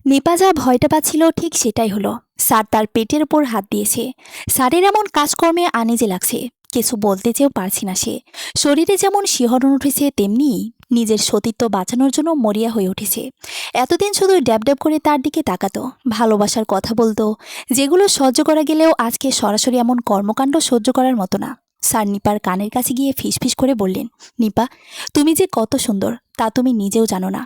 নিপা যা ভয়টা পাচ্ছিল ঠিক সেটাই হলো। স্যার তার পেটের ওপর হাত দিয়েছে। স্যারের এমন কাজকর্মে আনিজে লাগছে, কিছু বলতে চেয়েও পারছি না সে। শরীরে যেমন শিহরণ উঠেছে, তেমনি নিজের সতীত্ব বাঁচানোর জন্য মরিয়া হয়ে উঠেছে। এতদিন শুধু ড্যাব ড্যাব করে তার দিকে তাকাতো, ভালোবাসার কথা বলতো, যেগুলো সহ্য করা গেলেও আজকে সরাসরি এমন কর্মকাণ্ড সহ্য করার মতো না। স্যার নিপার কানের কাছে গিয়ে ফিসফিস করে বললেন, নিপা, তুমি যে কত সুন্দর তা তুমি নিজেও জানো না।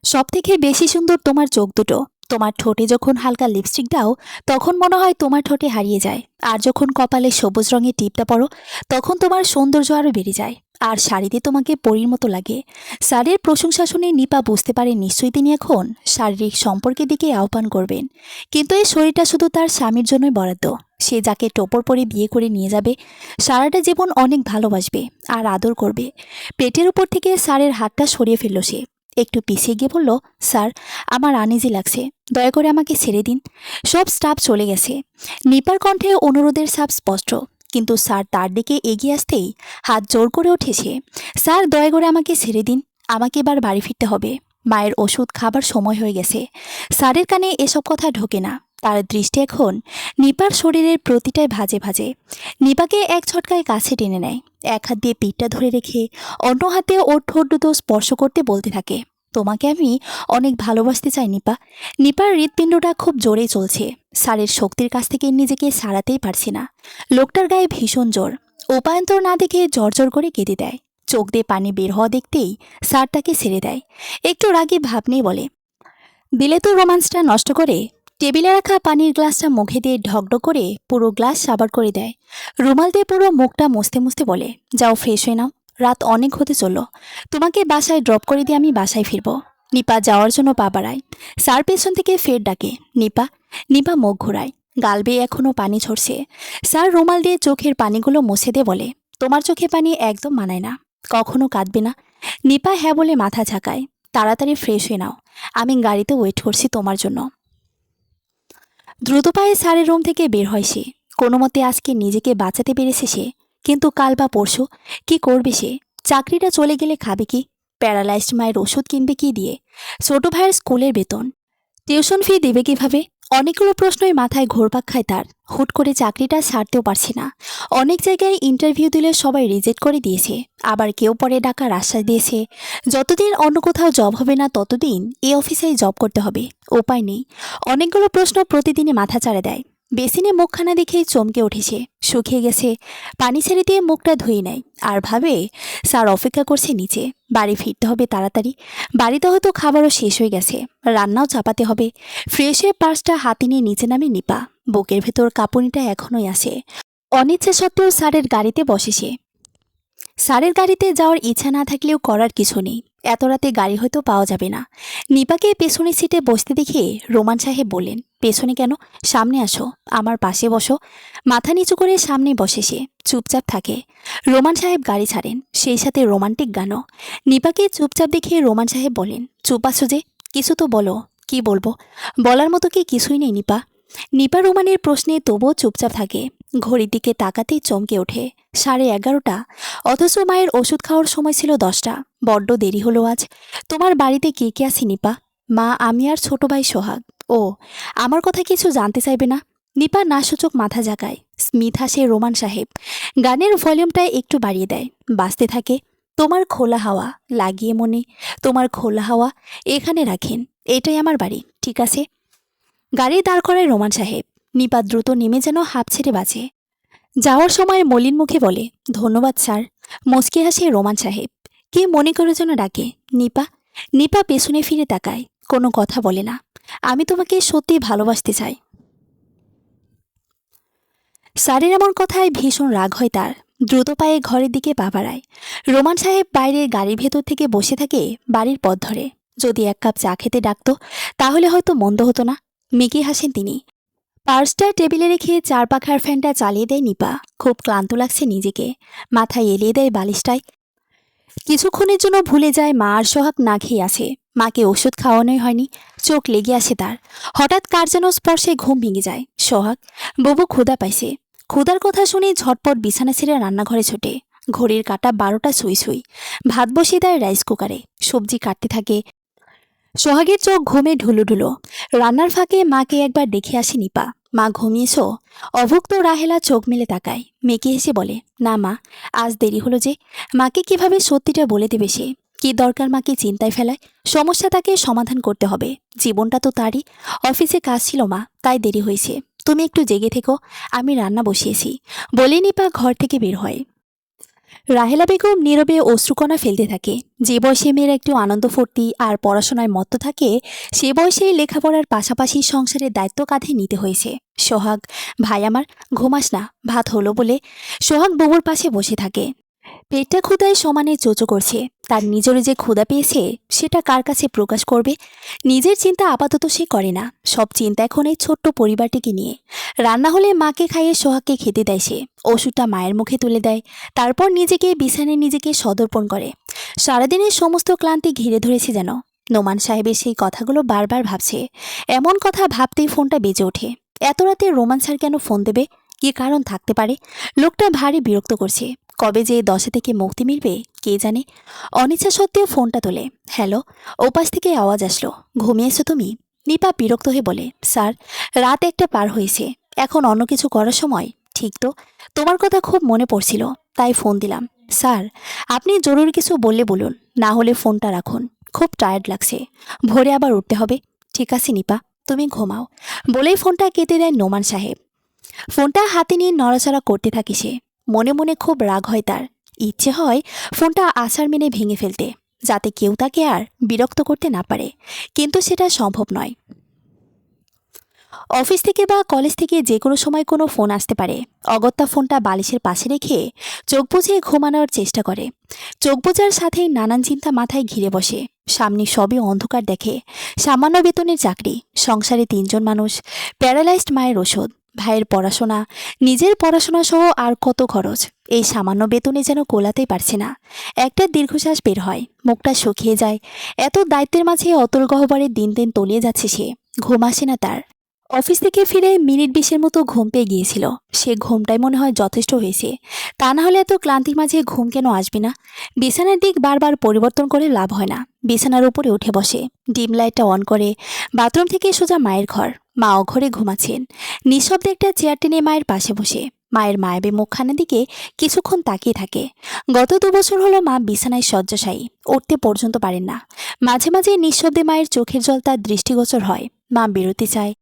সবথেকে বেশি সুন্দর তোমার চোখ দুটো। তোমার ঠোঁটে যখন হালকা লিপস্টিক দাও, তখন মনে হয় তোমার ঠোঁটে হারিয়ে যায়। আর যখন কপালে সবুজ রঙের টিপটা পরো, তখন তোমার সৌন্দর্য আরও বেড়ে যায়। আর শাড়িতে তোমাকে পরীর মতো লাগে। স্যারের প্রশংসা শুনে নিপা বুঝতে পারে নিশ্চয়ই তিনি এখন শারীরিক সম্পর্কের দিকে আহ্বান করবেন। কিন্তু এই শরীরটা শুধু তার স্বামীর জন্যই বরাদ্দ। সে যাকে টোপর পরে বিয়ে করে নিয়ে যাবে, সারাটা জীবন অনেক ভালোবাসবে আর আদর করবে। পেটের উপর থেকে স্যারের হাতটা সরিয়ে ফেলল সে। একটু পিছিয়ে গিয়ে বলল, স্যার, আমার আনইজি লাগছে, দয়া করে আমাকে ছেড়ে দিন। সব স্টাফ চলে গেছে। নিপার কণ্ঠে অনুরোধের ছাপ স্পষ্ট, কিন্তু স্যার তার দিকে এগিয়ে আসতেই হাত জোর করে উঠেছে। স্যার, দয়া করে আমাকে ছেড়ে দিন, আমাকে এবার বাড়ি ফিরতে হবে। মায়ের ওষুধ খাবার সময় হয়ে গেছে। স্যারের কানে এসব কথা ঢোকে না। তার দৃষ্টি এখন নিপার শরীরের প্রতিটায় ভাজে ভাজে। নিপাকে এক ঝটকায় কাছে টেনে নেয়। এক হাত দিয়ে পিঠটা ধরে রেখে অন্য হাতে ওর ঠোঁট দুটো স্পর্শ করতে বলতে থাকে, তোমাকে আমি অনেক ভালোবাসতে চাই নিপা। নিপার হৃৎপিণ্ডটা খুব জোরে চলছে। স্যারের শক্তির কাছ থেকে নিজেকে ছাড়াতেই পারছি না। লোকটার গায়ে ভীষণ জোর। উপায়ন্তর না দেখে জর্জর করে কেঁদে দেয়। চোখ দিয়ে পানি বের হওয়া দেখতেই স্যার তাকে ছেড়ে দেয়। একটু রাগে ভাব নিয়ে বলে, দিলে তো রোমান্সটা নষ্ট করে। টেবিলে রাখা পানির গ্লাসটা মুখে দিয়ে ঢকঢক করে পুরো গ্লাস সাবার করে দেয়। রুমাল দিয়ে পুরো মুখটা মুছতে মুছতে বলে, যাও ফ্রেশ হয়ে নাও, রাত অনেক হতে চলল। তোমাকে বাসায় ড্রপ করে দিয়ে আমি বাসায় ফিরব। নিপা যাওয়ার জন্য পা বাড়ায়। স্যার পেছন থেকে ফের ডাকে, নিপা। নিপা মুখ ঘোরায়। গাল বেয়ে এখনও পানি ঝরছে। স্যার রুমাল দিয়ে চোখের পানিগুলো মুছে দিয়ে বলে, তোমার চোখে পানি একদম মানায় না, কখনো কাঁদবে না। নিপা হ্যাঁ বলে মাথা ঝাঁকায়। তাড়াতাড়ি ফ্রেশ হয়ে নাও, আমি গাড়িতে ওয়েট করছি তোমার জন্য। দ্রুত পায়ে স্যারের রুম থেকে বের হয় সে। কোনো মতে আজকে নিজেকে বাঁচাতে পেরেছে সে। কিন্তু কাল বা পরশু কি করবে সে? চাকরিটা চলে গেলে খাবে কি? প্যারালাইজড মায়ের ওষুধ কিনবে কি দিয়ে? ছোট ভাইয়ের স্কুলের বেতন, টিউশন ফি দেবে কিভাবে? অনেকগুলো প্রশ্নই মাথায় ঘোরপাক খায় তার। হুট করে চাকরিটা ছাড়তেও পারছে না। অনেক জায়গায় ইন্টারভিউ দিলে সবাই রিজেক্ট করে দিয়েছে। আবার কেউ পরে ডাকার আশ্বাস দিয়েছে, যতদিন অন্য কোথাও জব হবে না ততদিন এই অফিসেই জব করতে হবে। উপায় নেই। অনেকগুলো প্রশ্ন প্রতিদিনই মাথা চাড়া দেয়। বেসিনে মুখখানা দেখেই চমকে উঠেছে। শুকিয়ে গেছে। পানি ছেড়ে দিয়ে মুখটা ধুয়ে নেয়। আর ভাবে, স্যার অপেক্ষা করছে নিচে। বাড়ি ফিরতে হবে তাড়াতাড়ি। বাড়িতে হয়তো খাবারও শেষ হয়ে গেছে, রান্নাও চাপাতে হবে। ফ্রেশ হয়ে পার্সটা হাতে নিয়ে নিচে নামে নিপা। বুকের ভেতর কাঁপুনিটা এখনোই আসে। অনিচ্ছা সত্ত্বেও স্যারের গাড়িতে বসে সে। স্যারের গাড়িতে যাওয়ার ইচ্ছা না থাকলেও করার কিছু নেই। এত রাতে গাড়ি হয়তো পাওয়া যাবে না। নিপাকে পেছনের সিটে বসতে দেখে রোমান সাহেব বললেন, পেছনে কেন, সামনে আসো, আমার পাশে বসো। মাথা নিচু করে সামনে বসে সে। চুপচাপ থাকে। রোমান সাহেব গাড়ি ছাড়েন, সেই সাথে রোমান্টিক গানও। নিপাকে চুপচাপ দেখে রোমান সাহেব বলেন, চুপ আছো যে, কিছু তো বলো। কি বলবো? বলার মতো কি কিছুই নেই নিপা? নিপা রোমানের প্রশ্নে তবুও চুপচাপ থাকে। ঘড়ির দিকে তাকাতেই চমকে ওঠে। 11:30। অথচ মায়ের ওষুধ খাওয়ার সময় ছিল 10টা। বড্ড দেরি হলো আজ। তোমার বাড়িতে কে কে আছে নিপা? মা, আমি আর ছোট ভাই সোহাগ। ও, আমার কথা কিছু জানতে চাইবে না? নিপা নাসূচক মাথা ঝাঁকায়। স্মিথ হাসে রোমান সাহেব। গানের ভলিউমটা একটু বাড়িয়ে দেয়। বাজতে থাকে, তোমার খোলা হাওয়া লাগিয়ে মনে, তোমার খোলা হাওয়া এখানে রাখেন, এটাই আমার বাড়ি, ঠিক আছে? গাড়ি দাঁড় করায় রোমান সাহেব। নিপা দ্রুত নেমে যেন হাঁপ ছেড়ে বাঁচে। যাওয়ার সময় মলিন মুখে বলে, ধন্যবাদ স্যার। মুচকি হাসে রোমান সাহেব। কে মনে করে যেন ডাকে, নিপা। নিপা পেছনে ফিরে তাকায়, কোনো কথা বলে না। আমি তোমাকে সত্যি ভালোবাসতে চাই। স্যারের এমন কথায় ভীষণ রাগ হয় তার। দ্রুত পায়ে ঘরের দিকে পা বাড়ায়। রোমান সাহেব বাইরে গাড়ির ভেতর থেকে বসে থাকে বাড়ির পথ ধরে। যদি এক কাপ চা খেতে ডাকতো, তাহলে হয়তো মন্দ হতো না। মিকি হাসেন তিনি। পার্সটা টেবিলে রেখে চার পাখার ফ্যানটা চালিয়ে দেয় নিপা। খুব ক্লান্ত লাগছে নিজেকে। মাথায় এলিয়ে দেয় বালিশটায়। কিছুক্ষণের জন্য ভুলে যায় মা আর সোহাগ না খেয়ে আছে। মাকে ওষুধ খাওয়ানোই হয়নি। চোখ লেগে আসে তার। হঠাৎ কার যেন স্পর্শে ঘুম ভেঙে যায়। সোহাগ, বুবু ক্ষুধা পাইছে। ক্ষুধার কথা শুনে ঝটপট বিছানা ছেড়ে রান্নাঘরে ছোটে। ঘড়ির কাঁটা 12টা ছুঁই ছুঁই। ভাত বসিয়ে দেয় রাইস কুকারে। সবজি কাটতে থাকে। সোহাগের চোখ ঘুমে ঢুলুঢুলো। রান্নার ফাঁকে মাকে একবার দেখে আসে নিপা। মা ঘুমিয়েছো? অভুক্ত রাহেলা চোখ মেলে তাকায়। মেয়েকে হেসে বলে, না মা, আজ দেরি হলো যে। মাকে কিভাবে সত্যিটা বলে দেবে সে? কি দরকার মাকে চিন্তায় ফেলায়? সমস্যা তাকে সমাধান করতে হবে। জীবনটা তো তারই। অফিসে কাজ ছিল মা, তাই দেরি হয়েছে। তুমি একটু জেগে থেকো, আমি রান্না বসিয়েছি বলে নিপা ঘর থেকে বের হয়। রাহেলা বেগম নীরবে অশ্রুকণা ফেলতে থাকে। যে বয়সে মেয়ের একটু আনন্দ ফুর্তি আর পড়াশোনায় মত্ত থাকে, সে বয়সেই লেখাপড়ার পাশাপাশি সংসারের দায়িত্ব কাঁধে নিতে হয়েছে। সোহাগ, ভাই আমার, ঘুমাস না? ভাত হলো বলে সোহাগ বুবুর পাশে বসে থাকে। পেটটা ক্ষুধায় সমানে চোচো করছে। তার নিজের যে ক্ষুধা পেয়েছে সেটা কার কাছে প্রকাশ করবে? নিজের চিন্তা আপাতত সে করে না। সব চিন্তা এখন এই ছোট্ট পরিবারটিকে নিয়ে। রান্না হলে মাকে খাইয়ে সোহাগকে খেতে দেয় সে। ওষুধটা মায়ের মুখে তুলে দেয়। তারপর নিজেকে বিছানায় নিজেকে সদর্পণ করে। সারাদিনের সমস্ত ক্লান্তি ঘিরে ধরেছে যেন। নোমান সাহেবের সেই কথাগুলো বারবার ভাবছে। এমন কথা ভাবতেই ফোনটা বেজে ওঠে। এত রাতে রোমান স্যার কেন ফোন দেবে? কি কারণ থাকতে পারে? লোকটা ভারী বিরক্ত করছে। কবে যে এই দশা থেকে মুক্তি মিলবে কে জানে। অনিচ্ছা সত্ত্বেও ফোনটা তোলে। হ্যালো। ওপাশ থেকে আওয়াজ আসলো, ঘুমিয়েছো তুমি? নিপা বিরক্ত হয়ে বলে, স্যার, রাত 1টা পার হয়েছে, এখন অন্য কিছু করার সময়? ঠিক তো, তোমার কথা খুব মনে পড়ছিল, তাই ফোন দিলাম। স্যার, আপনি জরুরি কিছু বললে বলুন, না হলে ফোনটা রাখুন। খুব টায়ার্ড লাগছে, ভোরে আবার উঠতে হবে। ঠিক আছে নিপা, তুমি ঘুমাও বলেই ফোনটা কেটে দেয় নোমান সাহেব। ফোনটা হাতে নিয়ে নড়াচড়া করতে থাকে সে। মনে মনে খুব রাগ হয় তার। ইচ্ছে হয় ফোনটা আছাড় মেনে ভেঙে ফেলতে, যাতে কেউ তাকে আর বিরক্ত করতে না পারে, কিন্তু সেটা সম্ভব নয়। অফিস থেকে বা কলেজ থেকে যে কোনো সময় কোনো ফোন আসতে পারে। অগত্যা ফোনটা বালিশের পাশে রেখে চোখ বুজে ঘুমানোর চেষ্টা করে। চোখ বোঝার সাথেই নানান চিন্তা মাথায় ঘিরে বসে। সামনে সবই অন্ধকার দেখে। সামান্য বেতনের চাকরি, সংসারে 3জন মানুষ, প্যারালাইজড মায়ের ওষুধ, ভাইয়ের পড়াশোনা, নিজের পড়াশোনা সহ আর কত খরচ। এই সামান্য বেতনে যেন কোলাতেই পারছে না। একটা দীর্ঘশ্বাস বের হয়, মুখটা শুকিয়ে যায়। এত দায়িত্বের মাঝে অতল গহ্বরে দিন দিন তলিয়ে যাচ্ছে সে। ঘুম আসে না তার। অফিস থেকে ফিরে মিনিট 20-এর মতো ঘুম পেয়ে গিয়েছিল। সে ঘুমটাই মনে হয় যথেষ্ট হয়েছে। তা না হলে এত ক্লান্তির মাঝে ঘুম কেন আসবে না? বিছানার দিক বারবার পরিবর্তন করে লাভ হয় না। বিছানার উপরে উঠে বসে, ডিম লাইটটা অন করে। বাথরুম থেকে সোজা মায়ের ঘর। মা ঘরে ঘুমাচ্ছেন। নিঃশব্দে একটা চেয়ার টেনে মায়ের পাশে বসে মায়ের মায়াবী মুখখানার দিকে কিছুক্ষণ তাকিয়ে থাকে। গত 2 বছর হলো মা বিছানায় শয্যাশায়ী, উঠতে পর্যন্ত পারেন না। মাঝে মাঝে নিঃশব্দে মায়ের চোখের জল তার দৃষ্টিগোচর হয়। মা বেরোতে চায়,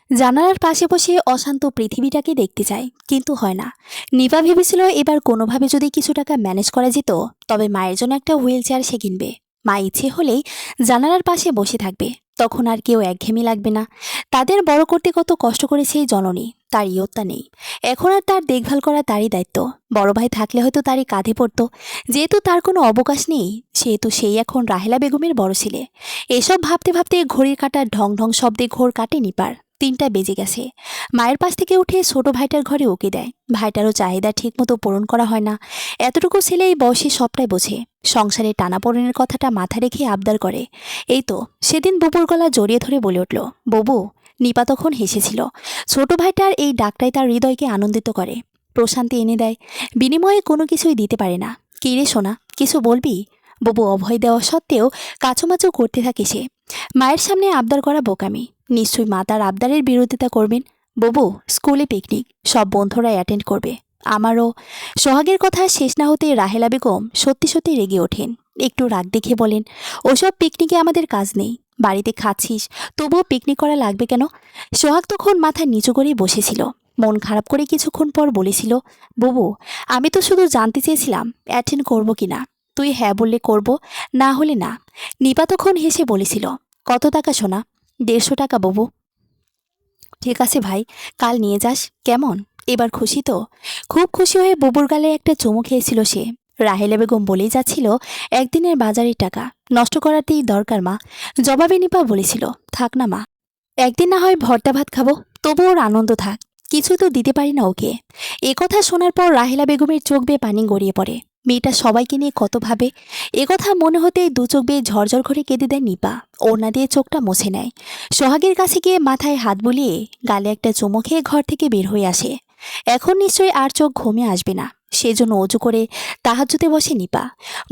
জানালার পাশে বসে অশান্ত পৃথিবীটাকে দেখতে চায়, কিন্তু হয় না। নিপা ভেবেছিল এবার কোনোভাবে যদি কিছু টাকা ম্যানেজ করা যেত, তবে মায়ের জন্য একটা হুইল চেয়ার সে কিনবে। মা ইচ্ছে হলেই জানালার পাশে বসে থাকবে, তখন আর কেউ একঘেয়েমি লাগবে না। তাদের বড় করতে কত কষ্ট করেছে এই জননী, তার ইয়ত্তা নেই। এখন আর তার দেখভাল করা তারই দায়িত্ব। বড় ভাই থাকলে হয়তো তারই কাঁধে পড়তো। যেহেতু তার কোনো অবকাশ নেই, সেহেতু সেই এখন রাহেলা বেগমের বড় ছেলে। এসব ভাবতে ভাবতে ঘড়ির কাঁটার ঢং ঢং শব্দে ঘোর কাটে নিপার। 3টা বেজে গেছে। মায়ের পাশ থেকে উঠে ছোট ভাইটার ঘরে ওকে দেয়। ভাইটারও চাহিদা ঠিকমতো পূরণ করা হয় না। এতটুকু ছেলে এই বয়সে সবটাই বোঝে। সংসারে টানাপোড়েনের কথাটা মাথা রেখে আবদার করে। এই তো সেদিন বুবুর গলা জড়িয়ে ধরে বলে উঠল, বুবু। নিপা তখন হেসেছিল। ছোট ভাইটার এই ডাকটাই তার হৃদয়কে আনন্দিত করে, প্রশান্তি এনে দেয়। বিনিময়ে কোনো কিছুই দিতে পারে না। কি রে সোনা, কিছু বলবি? বুবু অভয় দেওয়া সত্ত্বেও কাচুমাচু করতে থাকে সে। মায়ের সামনে আবদার করা বোকামি। নিশ্চয়ই মা তার আবদারের বিরোধিতা করবেন। বুবু, স্কুলে পিকনিক, সব বন্ধুরা অ্যাটেন্ড করবে। আমারও। সোহাগের কথা শেষ না হতে রাহেলা বেগম সত্যি সত্যি রেগে ওঠেন। একটু রাগ দেখে বলেন, ওসব পিকনিকে আমাদের কাজ নেই। বাড়িতে খাচ্ছিস, তবুও পিকনিক করা লাগবে কেন? সোহাগ তখন মাথা নিচু করেই বসেছিল। মন খারাপ করে কিছুক্ষণ পর বলেছিল, বুবু, আমি তো শুধু জানতে চেয়েছিলাম অ্যাটেন্ড করবো কিনা। তুই হ্যাঁ বললে করব, না হলে না। নিপা তখন হেসে বলেছিল, কত টাকা সোনা? 150 টাকা বাবু। ঠিক আছে ভাই, কাল নিয়ে যাস, কেমন? এবার খুশি তো? খুব খুশি হয়ে বুবুর গালে একটা চুমু খেয়েছিল সে। রাহেলা বেগম বলেই যাচ্ছিল, একদিনের বাজারের টাকা নষ্ট করাতেই দরকার মা। জবাবে নিপা বলেছিল, থাক না মা, একদিন না হয় ভর্তা ভাত খাবো, তবু ওর আনন্দ থাক। কিছু তো দিতে পারি না ওকে। কথা শোনার পর রাহেলা বেগমের চোখ বেয়ে পানি গড়িয়ে পড়ে। মেয়েটা সবাইকে নিয়ে কত ভাবে। কথা মনে হতেই 2 চোখ বেয়ে ঝরঝর করে কেঁদে দেয় নিপা। ওড়না দিয়ে চোখটা মুছে নেয়। সোহাগের কাছে গিয়ে মাথায় হাত বুলিয়ে গালে একটা চুমো খেয়ে ঘর থেকে বের হয়ে আসে। এখন নিশ্চয়ই আর চোখ ঘুমিয়ে আসবে না। সেজন্য অজু করে তাহাজ্জুদে বসে নিপা।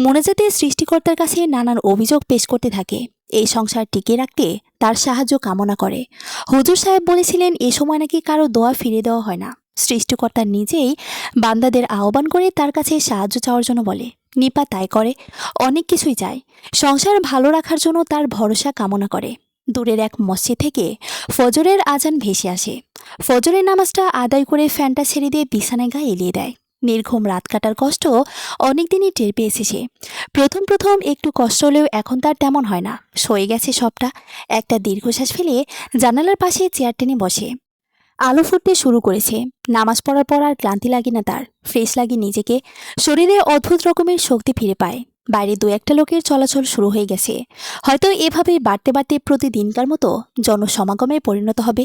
মোনাজাতে সৃষ্টিকর্তার কাছে নানান অভিযোগ পেশ করতে থাকে। এই সংসার টিকিয়ে রাখতে তার সাহায্য কামনা করে। হুজুর সাহেব বলেছিলেন এ সময় নাকি কারো দোয়া ফিরিয়ে দেওয়া হয় না, সৃষ্টিকর্তা নিজেই বান্দাদের আহ্বান করে তার কাছে সাহায্য চাওয়ার জন্য বলে। নিপা তাই করে, অনেক কিছুই চায়। সংসার ভালো রাখার জন্য তার ভরসা কামনা করে। দূরের এক মসজিদ থেকে ফজরের আজান ভেসে আসে। ফজরের নামাজটা আদায় করে ফ্যানটা ছেড়ে দিয়ে বিছানায় গায়ে এলিয়ে দেয়। নির্ঘুম রাত কাটার কষ্ট অনেকদিনই টের পেয়েছে সে। প্রথম প্রথম একটু কষ্ট হলেও এখন তার তেমন হয় না, সয়ে গেছে সবটা। একটা দীর্ঘশ্বাস ফেলে জানালার পাশে চেয়ার টেনে বসে। আলো ফুটতে শুরু করেছে। নামাজ পড়ার পর আর ক্লান্তি লাগে না তার, ফ্রেশ লাগে নিজেকে। শরীরে অদ্ভুত রকমের শক্তি ফিরে পায়। বাইরে দু একটা লোকের চলাচল শুরু হয়ে গেছে। হয়তো এভাবে বাড়তে বাড়তে প্রতিদিনকার মতো জনসমাগমে পরিণত হবে।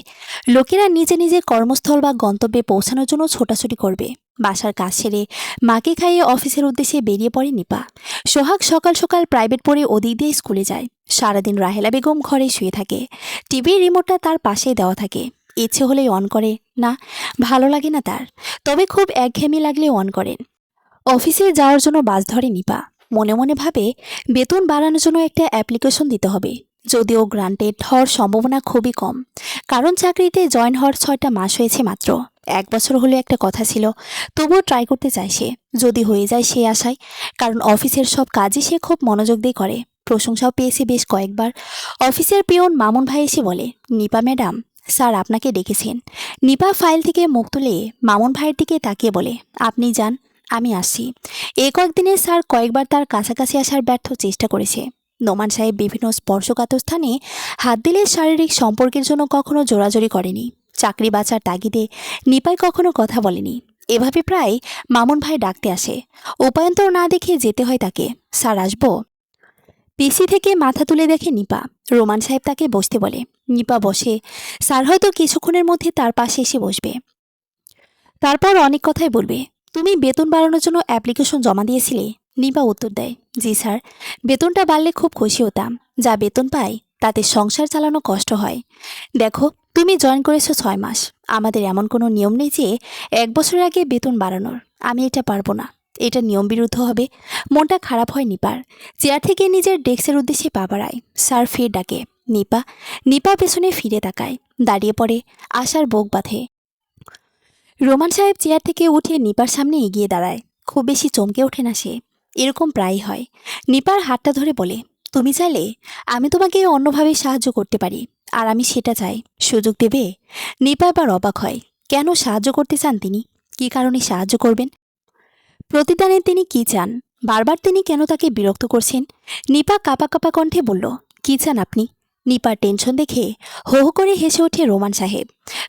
লোকেরা নিজে নিজে কর্মস্থল বা গন্তব্যে পৌঁছানোর জন্য ছোটাছুটি করবে। বাসার কাজ সেরে মাকে খাইয়ে অফিসের উদ্দেশ্যে বেরিয়ে পড়ে নিপা। সোহাগ সকাল সকাল প্রাইভেট পড়ে ওদিক দিয়ে স্কুলে যায়। সারাদিন রাহেলা বেগম ঘরে শুয়ে থাকে। টিভির রিমোটটা তার পাশেই দেওয়া থাকে। ইচ্ছে হলেই অন করে না, ভালো লাগে না তার। তবে খুব একঘেয়েমি লাগলে অন করেন। অফিসে যাওয়ার জন্য বাস ধরে নিপা। মনে মনে ভাবে বেতন বাড়ানোর জন্য একটা অ্যাপ্লিকেশন দিতে হবে, যদিও গ্রান্টেড হওয়ার সম্ভাবনা খুবই কম। কারণ চাকরিতে জয়েন হওয়ার 6টা মাস হয়েছে মাত্র। 1 বছর হলে একটা কথা ছিল, তবুও ট্রাই করতে চায় সে, যদি হয়ে যায় সে আশায়। কারণ অফিসের সব কাজই সে খুব মনোযোগ দিয়ে করে। প্রশংসাও পেয়েছে বেশ কয়েকবার। অফিসের পিয়ন মামুন ভাই এসে বলে, নিপা ম্যাডাম, স্যার আপনাকে ডেকেছেন। নিপা ফাইল থেকে মুখ তুলে মামুন ভাইয়ের দিকে তাকিয়ে বলে, আপনি যান, আমি আসছি। এই কয়েকদিনে স্যার কয়েকবার তার কাছাকাছি আসার ব্যর্থ চেষ্টা করেছে। নোমান সাহেব বিভিন্ন স্পর্শকাতর স্থানে হাত দিলে শারীরিক সম্পর্কের জন্য কখনো জোরাজোরি করেনি। চাকরি বাঁচার তাগিদে নিপাই কখনো কথা বলেনি। এভাবে প্রায় মামুন ভাই ডাকতে আসে। উপায়ন্তর না দেখে যেতে হয় তাকে। স্যার আসবো? পিসি থেকে মাথা তুলে দেখে নিপা। রোমান সাহেব তাকে বসতে বলে। নিপা বসে। স্যার হয়তো কিছুক্ষণের মধ্যে তার পাশে এসে বসবে। তারপর অনেক কথাই বলবে। তুমি বেতন বাড়ানোর জন্য অ্যাপ্লিকেশন জমা দিয়েছিলে? নিপা উত্তর দেয়, জি স্যার। বেতনটা বাড়লে খুব খুশি হতাম। যা বেতন পাই তাতে সংসার চালানো কষ্ট হয়। দেখো, তুমি জয়েন করেছো 6 মাস। আমাদের এমন কোনো নিয়ম নেই যে 1 বছরের আগে বেতন বাড়ানোর। আমি এটা পারবো না, এটা নিয়ম বিরুদ্ধ হবে। মনটা খারাপ হয় নিপার। চেয়ার থেকে নিজের ডেস্কের উদ্দেশ্যে পা বাড়ায়। স্যার ফের ডাকে, নিপা। নিপা পেছনে ফিরে তাকায়। দাঁড়িয়ে পড়ে। আশার বুক বাঁধে। রোমান সাহেব চেয়ার থেকে উঠে নিপার সামনে এগিয়ে দাঁড়ায়। খুব বেশি চমকে ওঠে না সে, এরকম প্রায়ই হয়। নিপার হাতটা ধরে বলে, তুমি চাইলে আমি তোমাকে অন্যভাবে সাহায্য করতে পারি, আর আমি সেটা চাই। সুযোগ দেবে? নিপা এবার অবাক হয়। কেন সাহায্য করতে চান তিনি? কী কারণে সাহায্য করবেন? প্রতিদানে তিনি কি চান? বারবার তিনি কেন তাকে বিরক্ত করছেন? নিপা কাঁপা কাঁপা কণ্ঠে বলল, কি চান আপনি? নিপার টেনশন দেখে হো হো করে হেসে ওঠে রোমান সাহেব।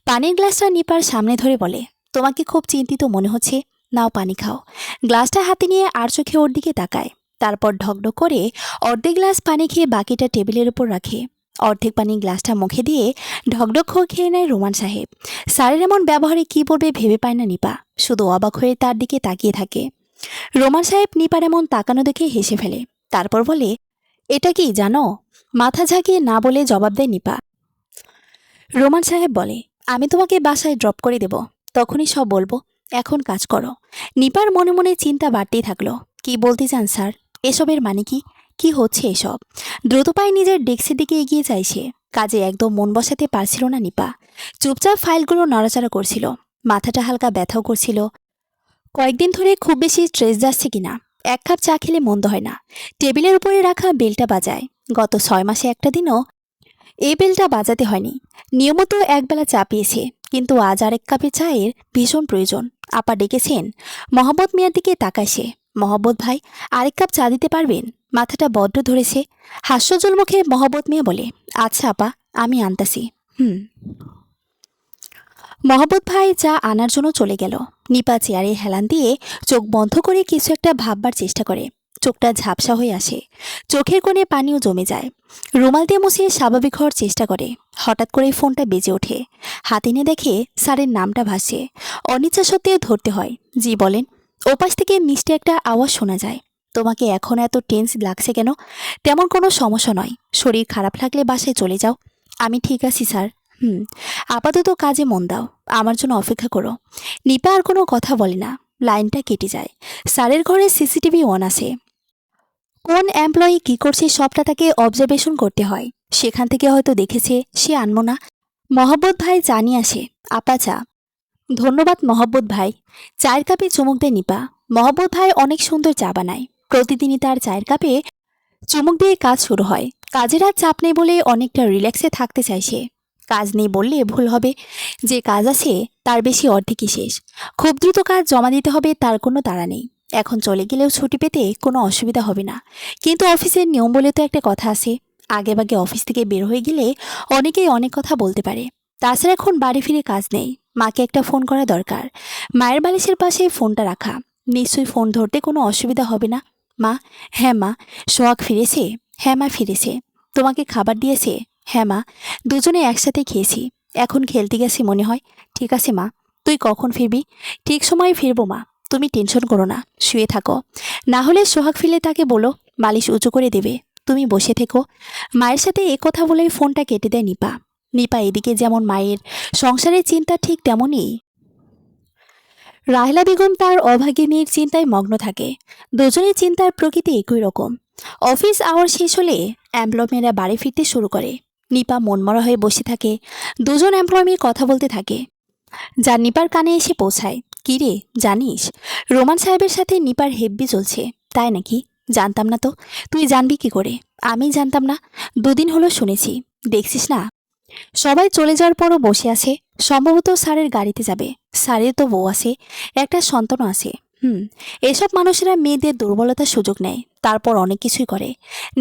পানির গ্লাসটা নিপার সামনে ধরে বলে, তোমাকে খুব চিন্তিত মনে হচ্ছে, নাও পানি খাও। গ্লাসটা হাতে নিয়ে আর চোখে ওর দিকে তাকায়। তারপর ঢকঢক করে অর্ধেক গ্লাস পানি খেয়ে বাকিটা টেবিলের উপর রাখে। অর্ধেক পানি গ্লাসটা মুখে দিয়ে ঢকঢক খেয়ে নেয় রোমান সাহেব। স্যারের এমন ব্যবহারে কী বলবে ভেবে পায় না নিপা, শুধু অবাক হয়ে তার দিকে তাকিয়ে থাকে। রোমান সাহেব নিপার এমন তাকানো দেখে হেসে ফেলে। তারপর বলে, এটা কি জানো? মাথা ঝাঁকিয়ে না বলে জবাব দেয় নিপা। রোমান সাহেব বলে, আমি তোমাকে বাসায় ড্রপ করে দেব, তখনই সব বলবো। এখন কাজ করো। নিপার মনে মনে চিন্তা বাড়তেই থাকলো। কি বলতে চান স্যার? এসবের মানে কি? কি হচ্ছে এসব? দ্রুত পায়ে নিজের ডেস্কের দিকে এগিয়ে যায় সে। কাজে একদম মন বসাতে পারছিল না নিপা। চুপচাপ ফাইলগুলো নড়াচড়া করছিল। মাথাটা হালকা ব্যথাও করছিল। কয়েকদিন ধরে খুব বেশি স্ট্রেস যাচ্ছে কিনা। 1 কাপ চা খেলে মন্দ হয় না। টেবিলের উপরে রাখা বেলটা বাজায়। গত 6 মাসে একটা দিনও এই বেলটা বাজাতে হয়নি। নিয়মিত একবেলা চা পেয়েছে, কিন্তু আজ আরেক কাপে চায়ের ভীষণ প্রয়োজন। আপা ডেকেছেন। মহব্বত মিয়ার দিকে তাকায় সে। মহব্বত ভাই, আরেক কাপ চা দিতে পারবেন? মাথাটা বড্ড ধরেছে। হাস্যজল মুখে মহব্বত মিয়া বলে, আচ্ছা আপা, আমি আনতাছি। হুম। মহব্বত ভাই চা আনার জন্য চলে গেল। নিপা চেয়ারে হেলান দিয়ে চোখ বন্ধ করে কিছু একটা ভাববার চেষ্টা করে। চোখটা ঝাপসা হয়ে আসে। চোখের কোণে পানিও জমে যায়। রুমাল দিয়ে মুছে স্বাভাবিক হওয়ার চেষ্টা করে। হঠাৎ করে ফোনটা বেজে ওঠে। হাতে নিয়ে দেখে স্যারের নামটা ভাসছে। অনিচ্ছা সত্ত্বেও ধরতে হয়। জি বলেন। ওপাশ থেকে মিষ্টি একটা আওয়াজ শোনা যায়। তোমাকে এখন এত টেন্স লাগছে কেন? তেমন কোনো সমস্যা নয়। শরীর খারাপ লাগলে বাসায় চলে যাও। আমি ঠিক আছি স্যার। হুম। আপাতত কাজে মন দাও। আমার জন্য অপেক্ষা করো। নিপা আর কোনো কথা বলে না। লাইনটা কেটে যায়। স্যারের ঘরে সিসিটিভি অন আছে। কোন এমপ্লয়ি কি করছে সবটা তাকে অবজারভেশন করতে হয়। সেখান থেকে হয়তো দেখেছে সে আনমনা। মহব্বত ভাই চা নিয়ে আসে। আপা চা। ধন্যবাদ মহব্বত ভাই। চায়ের কাপে চুমুক দেয় নিপা। মহব্বত ভাই অনেক সুন্দর চা বানায়। প্রতিদিনই তার চায়ের কাপে চুমুক দিয়ে কাজ শুরু হয়। কাজের আর চাপ নেই বলে অনেকটা রিল্যাক্সে থাকতে চায় সে। কাজ নেই বললে ভুল হবে। যে কাজ আছে তার বেশি অর্ধেকই শেষ। খুব দ্রুত কাজ জমা দিতে হবে, তার কোনো তাড়া নেই। এখন চলে গেলেও ছুটি পেতে কোনো অসুবিধা হবে না। কিন্তু অফিসের নিয়ম বলে তো একটা কথা আছে। আগেভাগে অফিস থেকে বের হয়ে গেলে অনেকেই অনেক কথা বলতে পারে। তাছাড়া এখন বাড়ি ফিরে কাজ নেই। মাকে একটা ফোন করা দরকার। মায়ের বালিশের পাশে ফোনটা রাখা। নিশ্চয়ই ফোন ধরতে কোনো অসুবিধা হবে না। মা? হ্যাঁ মা। সোহাগ ফিরেছে? হ্যাঁ মা ফিরেছে। তোমাকে খাবার দিয়েছে? হ্যাঁ মা, দুজনে একসাথে খেয়েছি। এখন খেলতে গেছি মনে হয়। ঠিক আছে মা, তুই কখন ফিরবি? ঠিক সময়ে ফিরবো মা, তুমি টেনশন করো না, শুয়ে থাকো। না হলে সোহাগ ফিরলে তাকে বলো বালিশ উঁচু করে দেবে। তুমি বসে থেকো। মায়ের সাথে এ কথা বলেই ফোনটা কেটে দেয় নিপা। নিপা এদিকে যেমন মায়ের সংসারের চিন্তা, ঠিক তেমনই রাহেলা বেগম তার অভাগিনীর চিন্তায় মগ্ন থাকে। দুজনের চিন্তার প্রকৃতি একই রকম। অফিস আওয়ার শেষ হলে এমপ্লয়মেরা বাড়ি ফিরতে শুরু করে। নিপা মনমরা হয়ে বসে থাকে। দুজন এমপ্লয়মি কথা বলতে থাকে। যা নিপার কানে এসে পৌঁছায়। কি রে, জানিস রোমান সাহেবের সাথে নিপার হেব্বি চলছে? তাই নাকি? জানতাম না তো। তুই জানবি কি করে? আমি জানতাম না। দুদিন হলো শুনেছি। দেখছিস না, সবাই চলে যাওয়ার পরও বসে আছে। সম্ভবত স্যারের গাড়িতে যাবে। স্যারের তো বউ আছে, একটা সন্তানও আছে। এসব মানুষেরা মেয়েদের দুর্বলতার সুযোগ নেয়, তারপর অনেক কিছুই করে।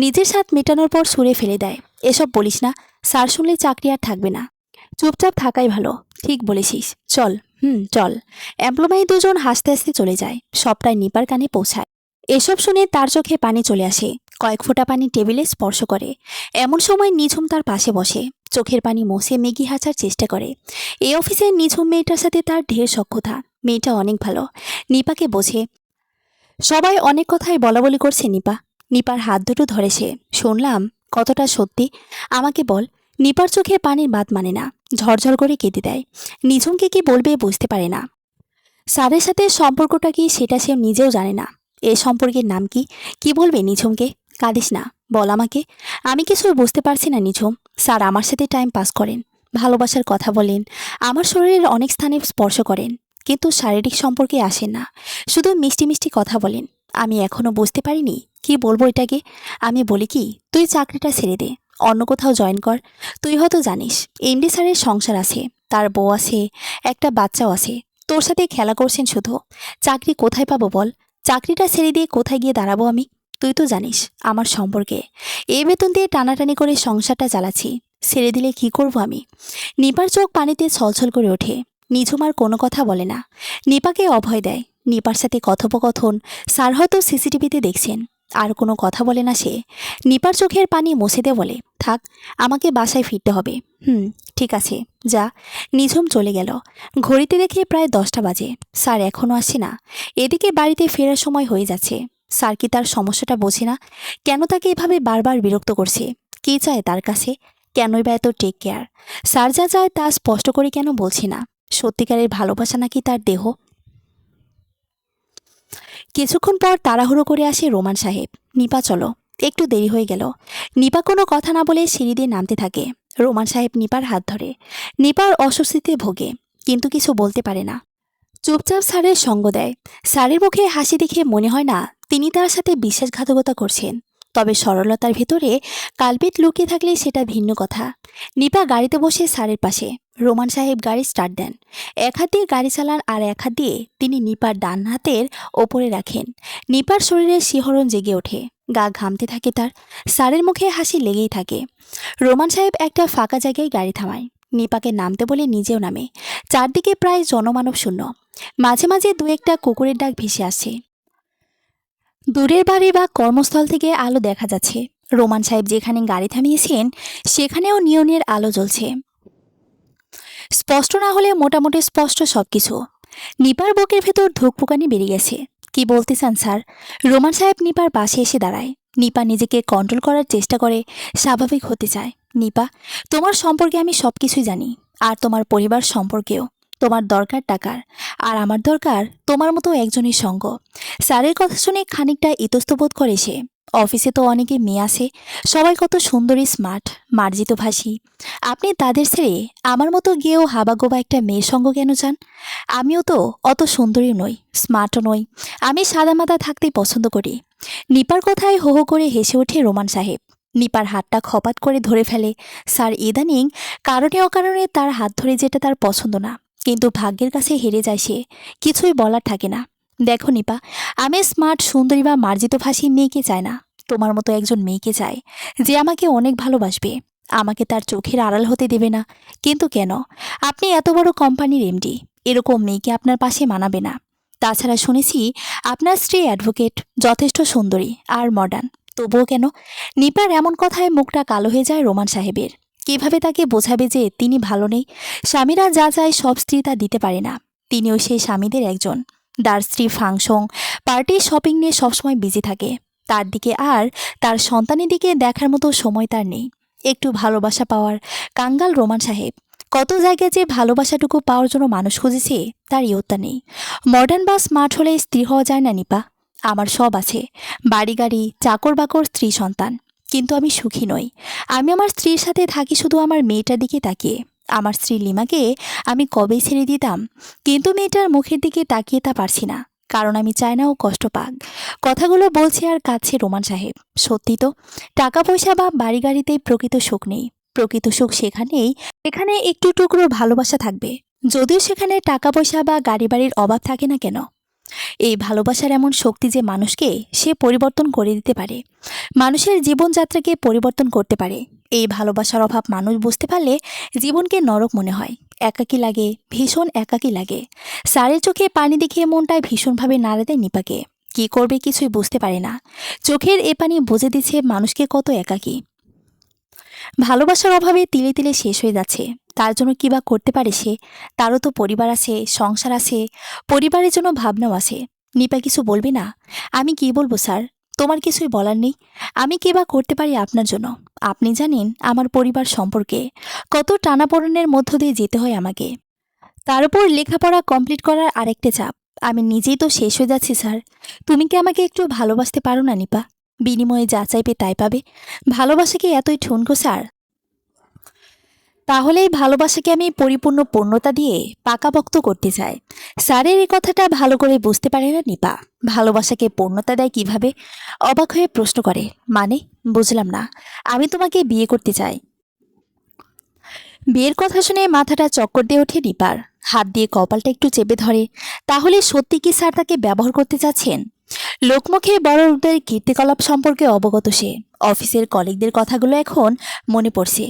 নিজের স্বাদ মেটানোর পর সুরে ফেলে দেয়। এসব বলিস না, স্যার শুনলে চাকরি আর থাকবে না। চুপচাপ থাকাই ভালো। ঠিক বলেছিস, চল। চল। এমপ্লয়ি দুজন হাসতে হাসতে চলে যায়। সবটাই নিপার কানে পৌঁছায়। এসব শুনে তার চোখে পানি চলে আসে। কয়েক ফোঁটা পানি টেবিলে স্পর্শ করে। এমন সময় নিঝুম তার পাশে বসে। চোখের পানি মুছে মেগি হাঁচার চেষ্টা করে। এই অফিসের নিঝুম মেয়েটার সাথে তার ঢের সখ্যতা। মেয়েটা অনেক ভালো। নিপাকে বোঝে। সবাই অনেক কথাই বলাবলি করছে নিপা। নিপার হাত দুটো ধরে সে। শুনলাম, কতটা সত্যি আমাকে বল। নিপার চোখে পানির বাদ মানে না। ঝরঝর করে কেঁদে দেয়। নিঝুমকে কি বলবে বুঝতে পারে না। স্যারের সাথে সম্পর্কটা কি সেটা সে নিজেও জানে না। এ সম্পর্কের নাম কি? কি বলবে নিঝুমকে? কাঁদিস না, বল আমাকে। আমি কিছু বুঝতে পারছি না নিঝুম। স্যার আমার সাথে টাইম পাস করেন, ভালোবাসার কথা বলেন, আমার শরীরের অনেক স্থানে স্পর্শ করেন, কিন্তু শারীরিক সম্পর্কে আসেন না। শুধু মিষ্টি মিষ্টি কথা বলেন। আমি এখনো বুঝতে পারিনি কি বলবো এটাকে। আমি বলি কি, তুই চাকরিটা ছেড়ে দে, অন্য কোথাও জয়েন কর। তুই হয়তো জানিস এমডি স্যারের সংসার আছে, তার বউ আছে, একটা বাচ্চাও আছে। তোর সাথে খেলা করছেন শুধু। চাকরি কোথায় পাবো বল? চাকরিটা ছেড়ে দিয়ে কোথায় গিয়ে দাঁড়াবো আমি? তুই তো জানিস আমার সম্পর্কে। এই বেতন দিয়ে টানাটানি করে সংসারটা চালাচ্ছি। ছেড়ে দিলে কি করব আমি? নিপার চোখ পানিতে ছলছল করে ওঠে। নিঝুম আর কোনো কথা বলে না। নিপাকে অভয় দেয়। নিপার সাথে কথোপকথন স্যার হয়তো সিসিটিভিতে দেখছেন। আর কোনো কথা বলে না সে। নিপার চোখের পানি মুছে দিয়ে বলে, থাক, আমাকে বাসায় ফিরতে হবে। ঠিক আছে, যা। নিঝুম চলে গেল। ঘড়িতে দেখে প্রায় 10টা বাজে। স্যার এখনও আসছে না। এদিকে বাড়িতে ফেরার সময় হয়ে যাচ্ছে। স্যার কি তার সমস্যাটা বোঝে না? কেন তাকে এভাবে বারবার বিরক্ত করছে? কী চায় তার কাছে? কেনই বা এত টেক কেয়ার? স্যার যা চায় তা স্পষ্ট করে কেন বলছে না? সত্যিকারের ভালোবাসা নাকি তার দেহ? কিছুক্ষণ পর তাড়াহুড়ো করে আসে রোমান সাহেব। নিপা চলো। একটু দেরি হয়ে গেল। নিপা কোনো কথা না বলে সিঁড়ি দিয়ে নামতে থাকে। রোমান সাহেব নিপার হাত ধরে। নিপার অস্বস্তিতে ভোগে, কিন্তু কিছু বলতে পারে না। চুপচাপ স্যারের সঙ্গ দেয়। স্যারের মুখে হাসি দেখে মনে হয় না তিনি তার সাথে বিশ্বাসঘাতকতা করছেন। তবে সরলতার ভেতরে কালপিট লুকিয়ে থাকলে সেটা ভিন্ন কথা। নিপা গাড়িতে বসে স্যারের পাশে। রোমান সাহেব গাড়ি স্টার্ট দেন। এক হাত দিয়ে গাড়ি চালান আর এক হাত দিয়ে তিনি নিপার ডান হাতের ওপরে রাখেন। নিপার শরীরে শিহরণ জেগে ওঠে। গা ঘামতে থাকে তার। স্যারের মুখে হাসি লেগেই থাকে। রোমান সাহেব একটা ফাঁকা জায়গায় গাড়ি থামায়। নিপাকে নামতে বলে নিজেও নামে। চারদিকে প্রায় জনমানব শূন্য। মাঝে মাঝে দু একটা কুকুরের ডাক ভেসে আসে। দূরের বাড়ি বা কর্মস্থল থেকে আলো দেখা যাচ্ছে। রোমান সাহেব যেখানে গাড়ি থামিয়েছেন সেখানেও নিয়নের আলো জ্বলছে। স্পষ্ট না হলে মোটামুটি স্পষ্ট সবকিছু। নিপার বুকের ভেতর ধুকপুকানি বেরিয়ে গেছে। কি বলতে চান স্যার? রোমান সাহেব নিপার পাশে এসে দাঁড়ায়। নিপা নিজেকে কন্ট্রোল করার চেষ্টা করে, স্বাভাবিক হতে চায়। নিপা, তোমার সম্পর্কে আমি সবকিছুই জানি, আর তোমার পরিবার সম্পর্কেও। তোমার দরকার টাকার, আর আমার দরকার তোমার মতো একজনের সঙ্গ। স্যারের কথা শুনে খানিকটা ইতস্তত বোধ করে সে। অফিসে তো অনেকে মেয়ে আছে, সবাই কত সুন্দরী, স্মার্ট, মার্জিত ভাষী। আপনি তাদের ছেড়ে আমার মতো গিয়েও হাবাগোবা একটা মেয়ের সঙ্গ কেন চান? আমিও তো অত সুন্দরী নই, স্মার্টও নই। আমি সাদামাটা থাকতেই পছন্দ করি। নিপার কথায় হো হো করে হেসে ওঠে রোমান সাহেব। নিপার হাতটা খপাত করে ধরে ফেলে। স্যার ইদানিং কারণে অকারণে তার হাত ধরে যেটা তার পছন্দ না, কিন্তু ভাগ্যের কাছে হেরে যায় সে, কিছুই বলার থাকে না। দেখো নিপা, আমি স্মার্ট, সুন্দরী বা মার্জিত ভাষী মেয়েকে চাই না, তোমার মতো একজন মেয়েকে চাই যে আমাকে অনেক ভালোবাসবে, আমাকে তার চোখের আড়াল হতে দেবে না। কিন্তু কেন? আপনি এত বড় কোম্পানির এমডি, এরকম মেয়েকে আপনার পাশে মানাবে না। তাছাড়া শুনেছি আপনার স্ত্রী অ্যাডভোকেট, যথেষ্ট সুন্দরী আর মডার্ন। তবুও কেন? নিপার এমন কথায় মুখটা কালো হয়ে যায় রোমান সাহেবের। কিভাবে তাকে বোঝাবে যে তিনি ভালো নেই? স্বামীরা যা চায় সব স্ত্রী তা দিতে পারে না। তিনিও সেই স্বামীদের একজন। তার স্ত্রী ফাংশন, পার্টি, শপিং নিয়ে সবসময় বিজি থাকে। তার দিকে আর তার সন্তানের দিকে দেখার মতো সময় তার নেই। একটু ভালোবাসা পাওয়ার কাঙ্গাল রোমান সাহেব। কত জায়গায় যে ভালোবাসাটুকু পাওয়ার জন্য মানুষ খুঁজেছে, তার ইয়ত্তা নেই। মডার্ন বা স্মার্ট হলে স্ত্রী হওয়া যায় না নিপা। আমার সব আছে, বাড়ি গাড়ি, চাকর বাকর, স্ত্রী সন্তান, কিন্তু আমি সুখী নই। আমি আমার স্ত্রীর সাথে থাকি শুধু আমার মেয়েটার দিকে তাকিয়ে। আমার স্ত্রী লিমাকে আমি কবেই ছেড়ে দিতাম, কিন্তু মেয়েটার মুখের দিকে তাকিয়ে তা পারছি না, কারণ আমি চাই না ও কষ্ট পাক। কথাগুলো বলছে আর কাঁদছে রোমান সাহেব। সত্যি তো, টাকা পয়সা বা বাড়ি গাড়িতেই প্রকৃত সুখ নেই। প্রকৃত সুখ সেখানেই যেখানে একটু টুকরো ভালোবাসা থাকবে, যদিও সেখানে টাকা পয়সা বা গাড়ি বাড়ির অভাব থাকে না কেন। এই ভালোবাসার এমন শক্তি যে মানুষকে সে পরিবর্তন করে দিতে পারে, মানুষের জীবনযাত্রাকে পরিবর্তন করতে পারে। এই ভালোবাসার অভাব মানুষ বুঝতে পারলে জীবনকে নরক মনে হয়, একাকী লাগে, ভীষণ একাকী লাগে। স্যারের চোখে পানি দেখিয়ে মনটায় ভীষণভাবে নাড়া দেয় নিপাকে। কি করবে কিছুই বুঝতে পারে না। চোখের এ পানি বুঝে দিচ্ছে মানুষকে কত একাকী। ভালোবাসার অভাবে তিলে তিলে শেষ হয়ে যাচ্ছে। তার জন্য কী বা করতে পারে সে? তারও তো পরিবার আছে, সংসার আছে, পরিবারের জন্য ভাবনাও আছে। নিপা কিছু বলবে না? আমি কি বলবো স্যার? তোমার কিছুই বলার নেই? আমি কী বা করতে পারি আপনার জন্য? আপনি জানেন আমার পরিবার সম্পর্কে, কত টানাপোড়েনের মধ্য দিয়ে যেতে হয় আমাকে। তার উপর লেখাপড়া কমপ্লিট করার আরেকটা চাপ। আমি নিজেই তো শেষ হয়ে যাচ্ছি স্যার। তুমি কি আমাকে একটু ভালোবাসতে পারো না নিপা? বিনিময়ে যা চাইবে তাই পাবে। ভালোবাসা কি এতই ঠুনকো স্যার? তাহলে এই ভালোবাসাকে আমি পরিপূর্ণ পূর্ণতা দিয়ে পাকাপোক্ত করতে চাই। স্যারের এই কথাটা ভালো করে বুঝতে পারে না নিপা। ভালোবাসাকে পূর্ণতা দেয় কিভাবে? অবাক হয়ে প্রশ্ন করে। মানে? বুঝলাম না। আমি তোমাকে বিয়ে করতে চাই। বিয়ের কথা শুনে মাথাটা চক্কর দিয়ে ওঠে নিপার। হাত দিয়ে কপালটা একটু চেপে ধরে। তাহলে সত্যি কি স্যার তাকে ব্যবহার করতে চাচ্ছেন? লোকমুখে বড় লোকদের কীর্তিকলাপ সম্পর্কে অবগত সে। অফিসের কলিগদের কথাগুলো এখন মনে পড়ছে।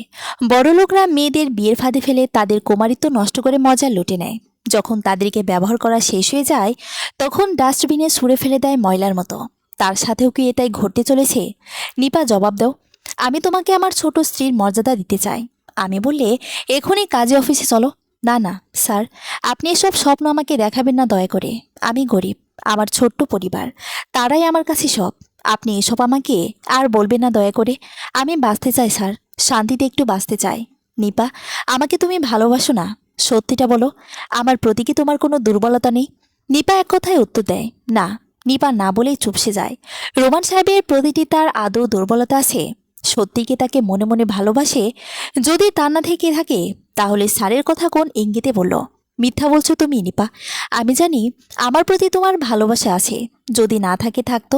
বড় লোকরা মেয়েদের বিয়ের ফাঁদে ফেলে তাদের কুমারিত্ব নষ্ট করে মজা লুটে নেয়। যখন তাদেরকে ব্যবহার করা শেষ হয়ে যায়, তখন ডাস্টবিনে ছুঁড়ে ফেলে দেয় ময়লার মতো। তার সাথেও কি এটাই ঘটতে চলেছে? নিপা জবাব দাও। আমি তোমাকে আমার ছোট স্ত্রীর মর্যাদা দিতে চাই। আমি বললে এখনই কাজে অফিসে চলো। না না স্যার, আপনি এসব স্বপ্ন আমাকে দেখাবেন না দয়া করে। আমি গরিব, আমার ছোট্ট পরিবার, তারাই আমার কাছে সব। আপনি এসব আমাকে আর বলবেন না দয়া করে। আমি বাঁচতে চাই স্যার, শান্তিতে একটু বাঁচতে চাই। নিপা, আমাকে তুমি ভালোবাসো না? সত্যিটা বলো, আমার প্রতি কি তোমার কোনো দুর্বলতা নেই? নিপা এক কথায় উত্তর দেয় না। নিপা না বলেই চুপসে যায়। রোমান সাহেবের প্রতিটি তার আদৌ দুর্বলতা আছে? সত্যি কি তাকে মনে মনে ভালোবাসে? যদি তা না থেকে থাকে, তাহলে স্যারের কথা কোন ইঙ্গিতে বলল? মিথ্যা বলছো তুমি নিপা। আমি জানি আমার প্রতি তোমার ভালোবাসা আছে। যদি না থাকে থাকতো,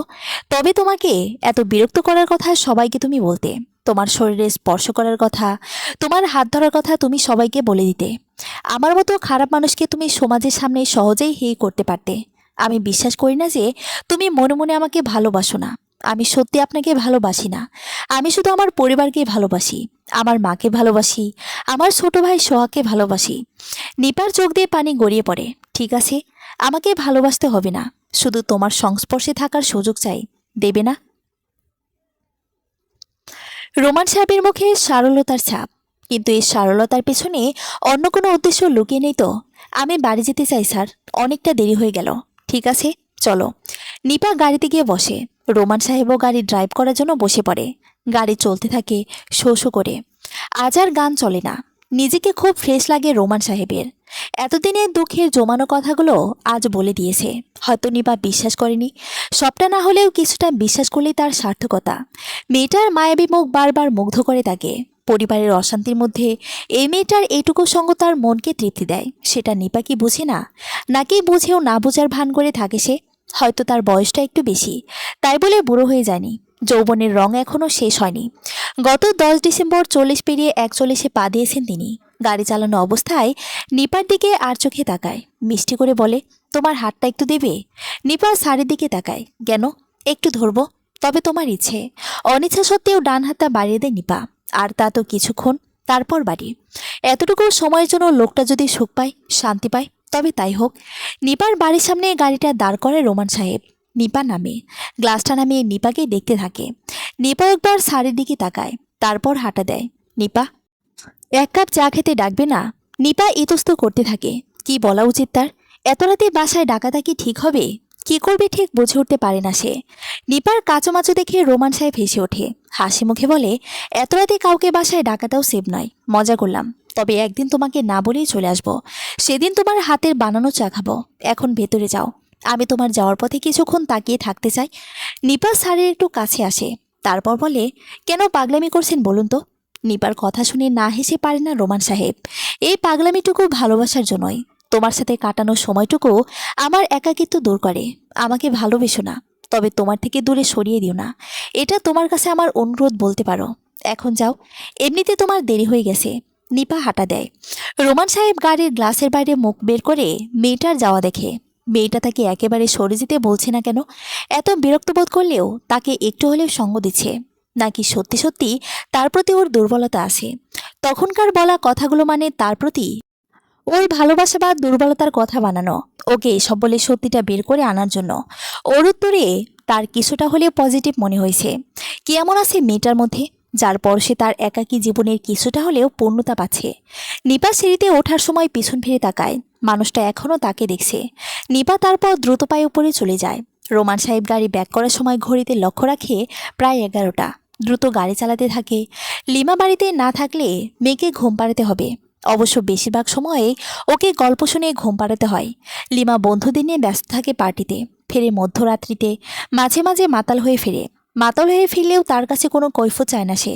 তবে তোমাকে এত বিরক্ত করার কথা সবাইকে তুমি বলতে। তোমার শরীরে স্পর্শ করার কথা, তোমার হাত ধরার কথা তুমি সবাইকে বলে দিতে। আমার মতো খারাপ মানুষকে তুমি সমাজের সামনে সহজেই হেয় করতে পারতে। আমি বিশ্বাস করি না যে তুমি মনে মনে আমাকে ভালোবাসো না। আমি সত্যি আপনাকে ভালোবাসি না। আমি শুধু আমার পরিবারকে ভালোবাসি, আমার মাকে ভালোবাসি, আমার ছোট ভাই সোহাকে ভালোবাসি। নিপার চোখ দিয়ে পানি গড়িয়ে পড়ে। ঠিক আছে, আমাকে ভালোবাসতে হবে না, শুধু তোমার সংস্পর্শে থাকার সুযোগ চাই। দেবে না? রোমান সাহেবের মুখে সারলতার ছাপ, কিন্তু এই সারলতার পেছনে অন্য কোনো উদ্দেশ্য লুকিয়ে নেই তো? আমি বাড়ি যেতে চাই স্যার, অনেকটা দেরি হয়ে গেল। ঠিক আছে, চলো। নিপা গাড়িতে গিয়ে বসে। রোমান সাহেবও গাড়ি ড্রাইভ করার জন্য বসে পড়ে। গাড়ি চলতে থাকে শো শো করে। আজ আর গান চলে না। নিজেকে খুব ফ্রেশ লাগে রোমান সাহেবের। এতদিনের দুঃখের জমানো কথাগুলো আজ বলে দিয়েছে। হয়তো নিপা বিশ্বাস করেনি, সবটা না হলেও কিছুটা বিশ্বাস করলেই তার সার্থকতা। মেয়েটার মায়াবী মুখ বারবার মুগ্ধ করে তাকে। পরিবারের অশান্তির মধ্যে এই মেয়েটার এইটুকু সঙ্গ তার মনকে তৃপ্তি দেয়। সেটা নিপা কি বুঝে না, নাকি বুঝেও না বোঝার ভান করে থাকে সে? হয়তো তার বয়সটা একটু বেশি, তাই বলে বুড়ো হয়ে যায়নি। যৌবনের রং এখনও শেষ হয়নি। গত 10 ডিসেম্বর 40 পেরিয়ে 41-এ পা দিয়েছেন তিনি। গাড়ি চালানো অবস্থায় নিপার দিকে আর চোখে তাকায়, মিষ্টি করে বলে, তোমার হাতটা একটু দেবে? নিপা শাড়ির দিকে তাকায়। কেন? একটু ধরবো। তবে তোমার ইচ্ছে। অনিচ্ছা সত্ত্বেও ডান হাতটা বাড়িয়ে দেয় নিপা। আর তা তো কিছুক্ষণ, তারপর বাড়ি। এতটুকু সময়ের জন্য লোকটা যদি সুখ পায়, শান্তি পায়, তবে তাই হোক। নিপার বাড়ির সামনে গাড়িটা দাঁড় করে রোমান সাহেব। নিপা নামে, গ্লাসটা নামিয়ে নিপাকে দেখতে থাকে। নিপা একবার শাড়ির দিকে তাকায়, তারপর হাঁটা দেয়। নিপা, 1 কাপ চা খেতে ডাকবে না? নিপা ইতস্ত করতে থাকে। কি বলা উচিত তার? এত রাতে বাসায় ডাকাটা কি ঠিক হবে? কি করবে ঠিক বুঝে উঠতে পারে না সে। নিপার কাচুমাচু দেখে রোমান সাহেব হেসে ওঠে, হাসি মুখে বলে, এত রাতে কাউকে বাসায় ডাকাটাও সেভ নয়, মজা করলাম। তবে একদিন তোমাকে না বলেই চলে আসবো, সেদিন তোমার হাতের বানানো চা খাবো। এখন ভেতরে যাও, আমি তোমার যাওয়ার পথে কিছুক্ষণ তাকিয়ে থাকতে চাই। নিপা স্যারের একটু কাছে আসে, তারপর বলে, কেন পাগলামি করছেন বলুন তো? নিপার কথা শুনে না হেসে পারে না রোমান সাহেব। এই পাগলামিটুকু ভালোবাসার জন্যই। তোমার সাথে কাটানো সময়টুকু আমার একাকিত্ব দূর করে। আমাকে ভালোবেসো না, তবে তোমার থেকে দূরে সরিয়ে দিও না। এটা তোমার কাছে আমার অনুরোধ বলতে পারো। এখন যাও, এমনিতে তোমার দেরি হয়ে গেছে। নিপা হাঁটা দেয়। রোমান সাহেব গাড়ির গ্লাসের বাইরে মুখ বের করে মেয়েটার যাওয়া দেখে। মেয়েটা তাকে একেবারে সরে যেতে বলছে না কেন? এত বিরক্ত বোধ করলেও তাকে একটু হলেও সঙ্গ দিচ্ছে। নাকি সত্যি সত্যি তার প্রতি ওর দুর্বলতা আছে? তখনকার বলা কথাগুলো মানে তার প্রতি ওর ভালোবাসা বা দুর্বলতার কথা বানানো, ওকে এসব বলে সত্যিটা বের করে আনার জন্য? ওর উত্তরে তার কিছুটা হলেও পজিটিভ মনে হয়েছে। কি এমন আছে মেয়েটার মধ্যে, যার পর সে তার একাকী জীবনের কিছুটা হলেও পূর্ণতা পাচ্ছে? নিপা সিঁড়িতে ওঠার সময় পিছন ফিরে তাকায়, মানুষটা এখনও তাকে দেখছে। নিপা তারপর দ্রুত পায়ে উপরে চলে যায়। রোমান সাহেব গাড়ি ব্যাক করার সময় ঘড়িতে লক্ষ্য রাখে প্রায় 11টা। দ্রুত গাড়ি চালাতে থাকে। লিমা বাড়িতে না থাকলে মেয়েকে ঘুম পাড়াতে হবে। অবশ্য বেশিরভাগ সময়ে ওকে গল্প শুনে ঘুম পাড়াতে হয়। লিমা বন্ধুদের নিয়ে ব্যস্ত থাকে পার্টিতে, ফেরে মধ্যরাত্রিতে, মাঝে মাঝে মাতাল হয়ে ফেরে। মাতাল হয়ে ফিরলেও তার কাছে কোনো কৈফিয়ত চায় না সে।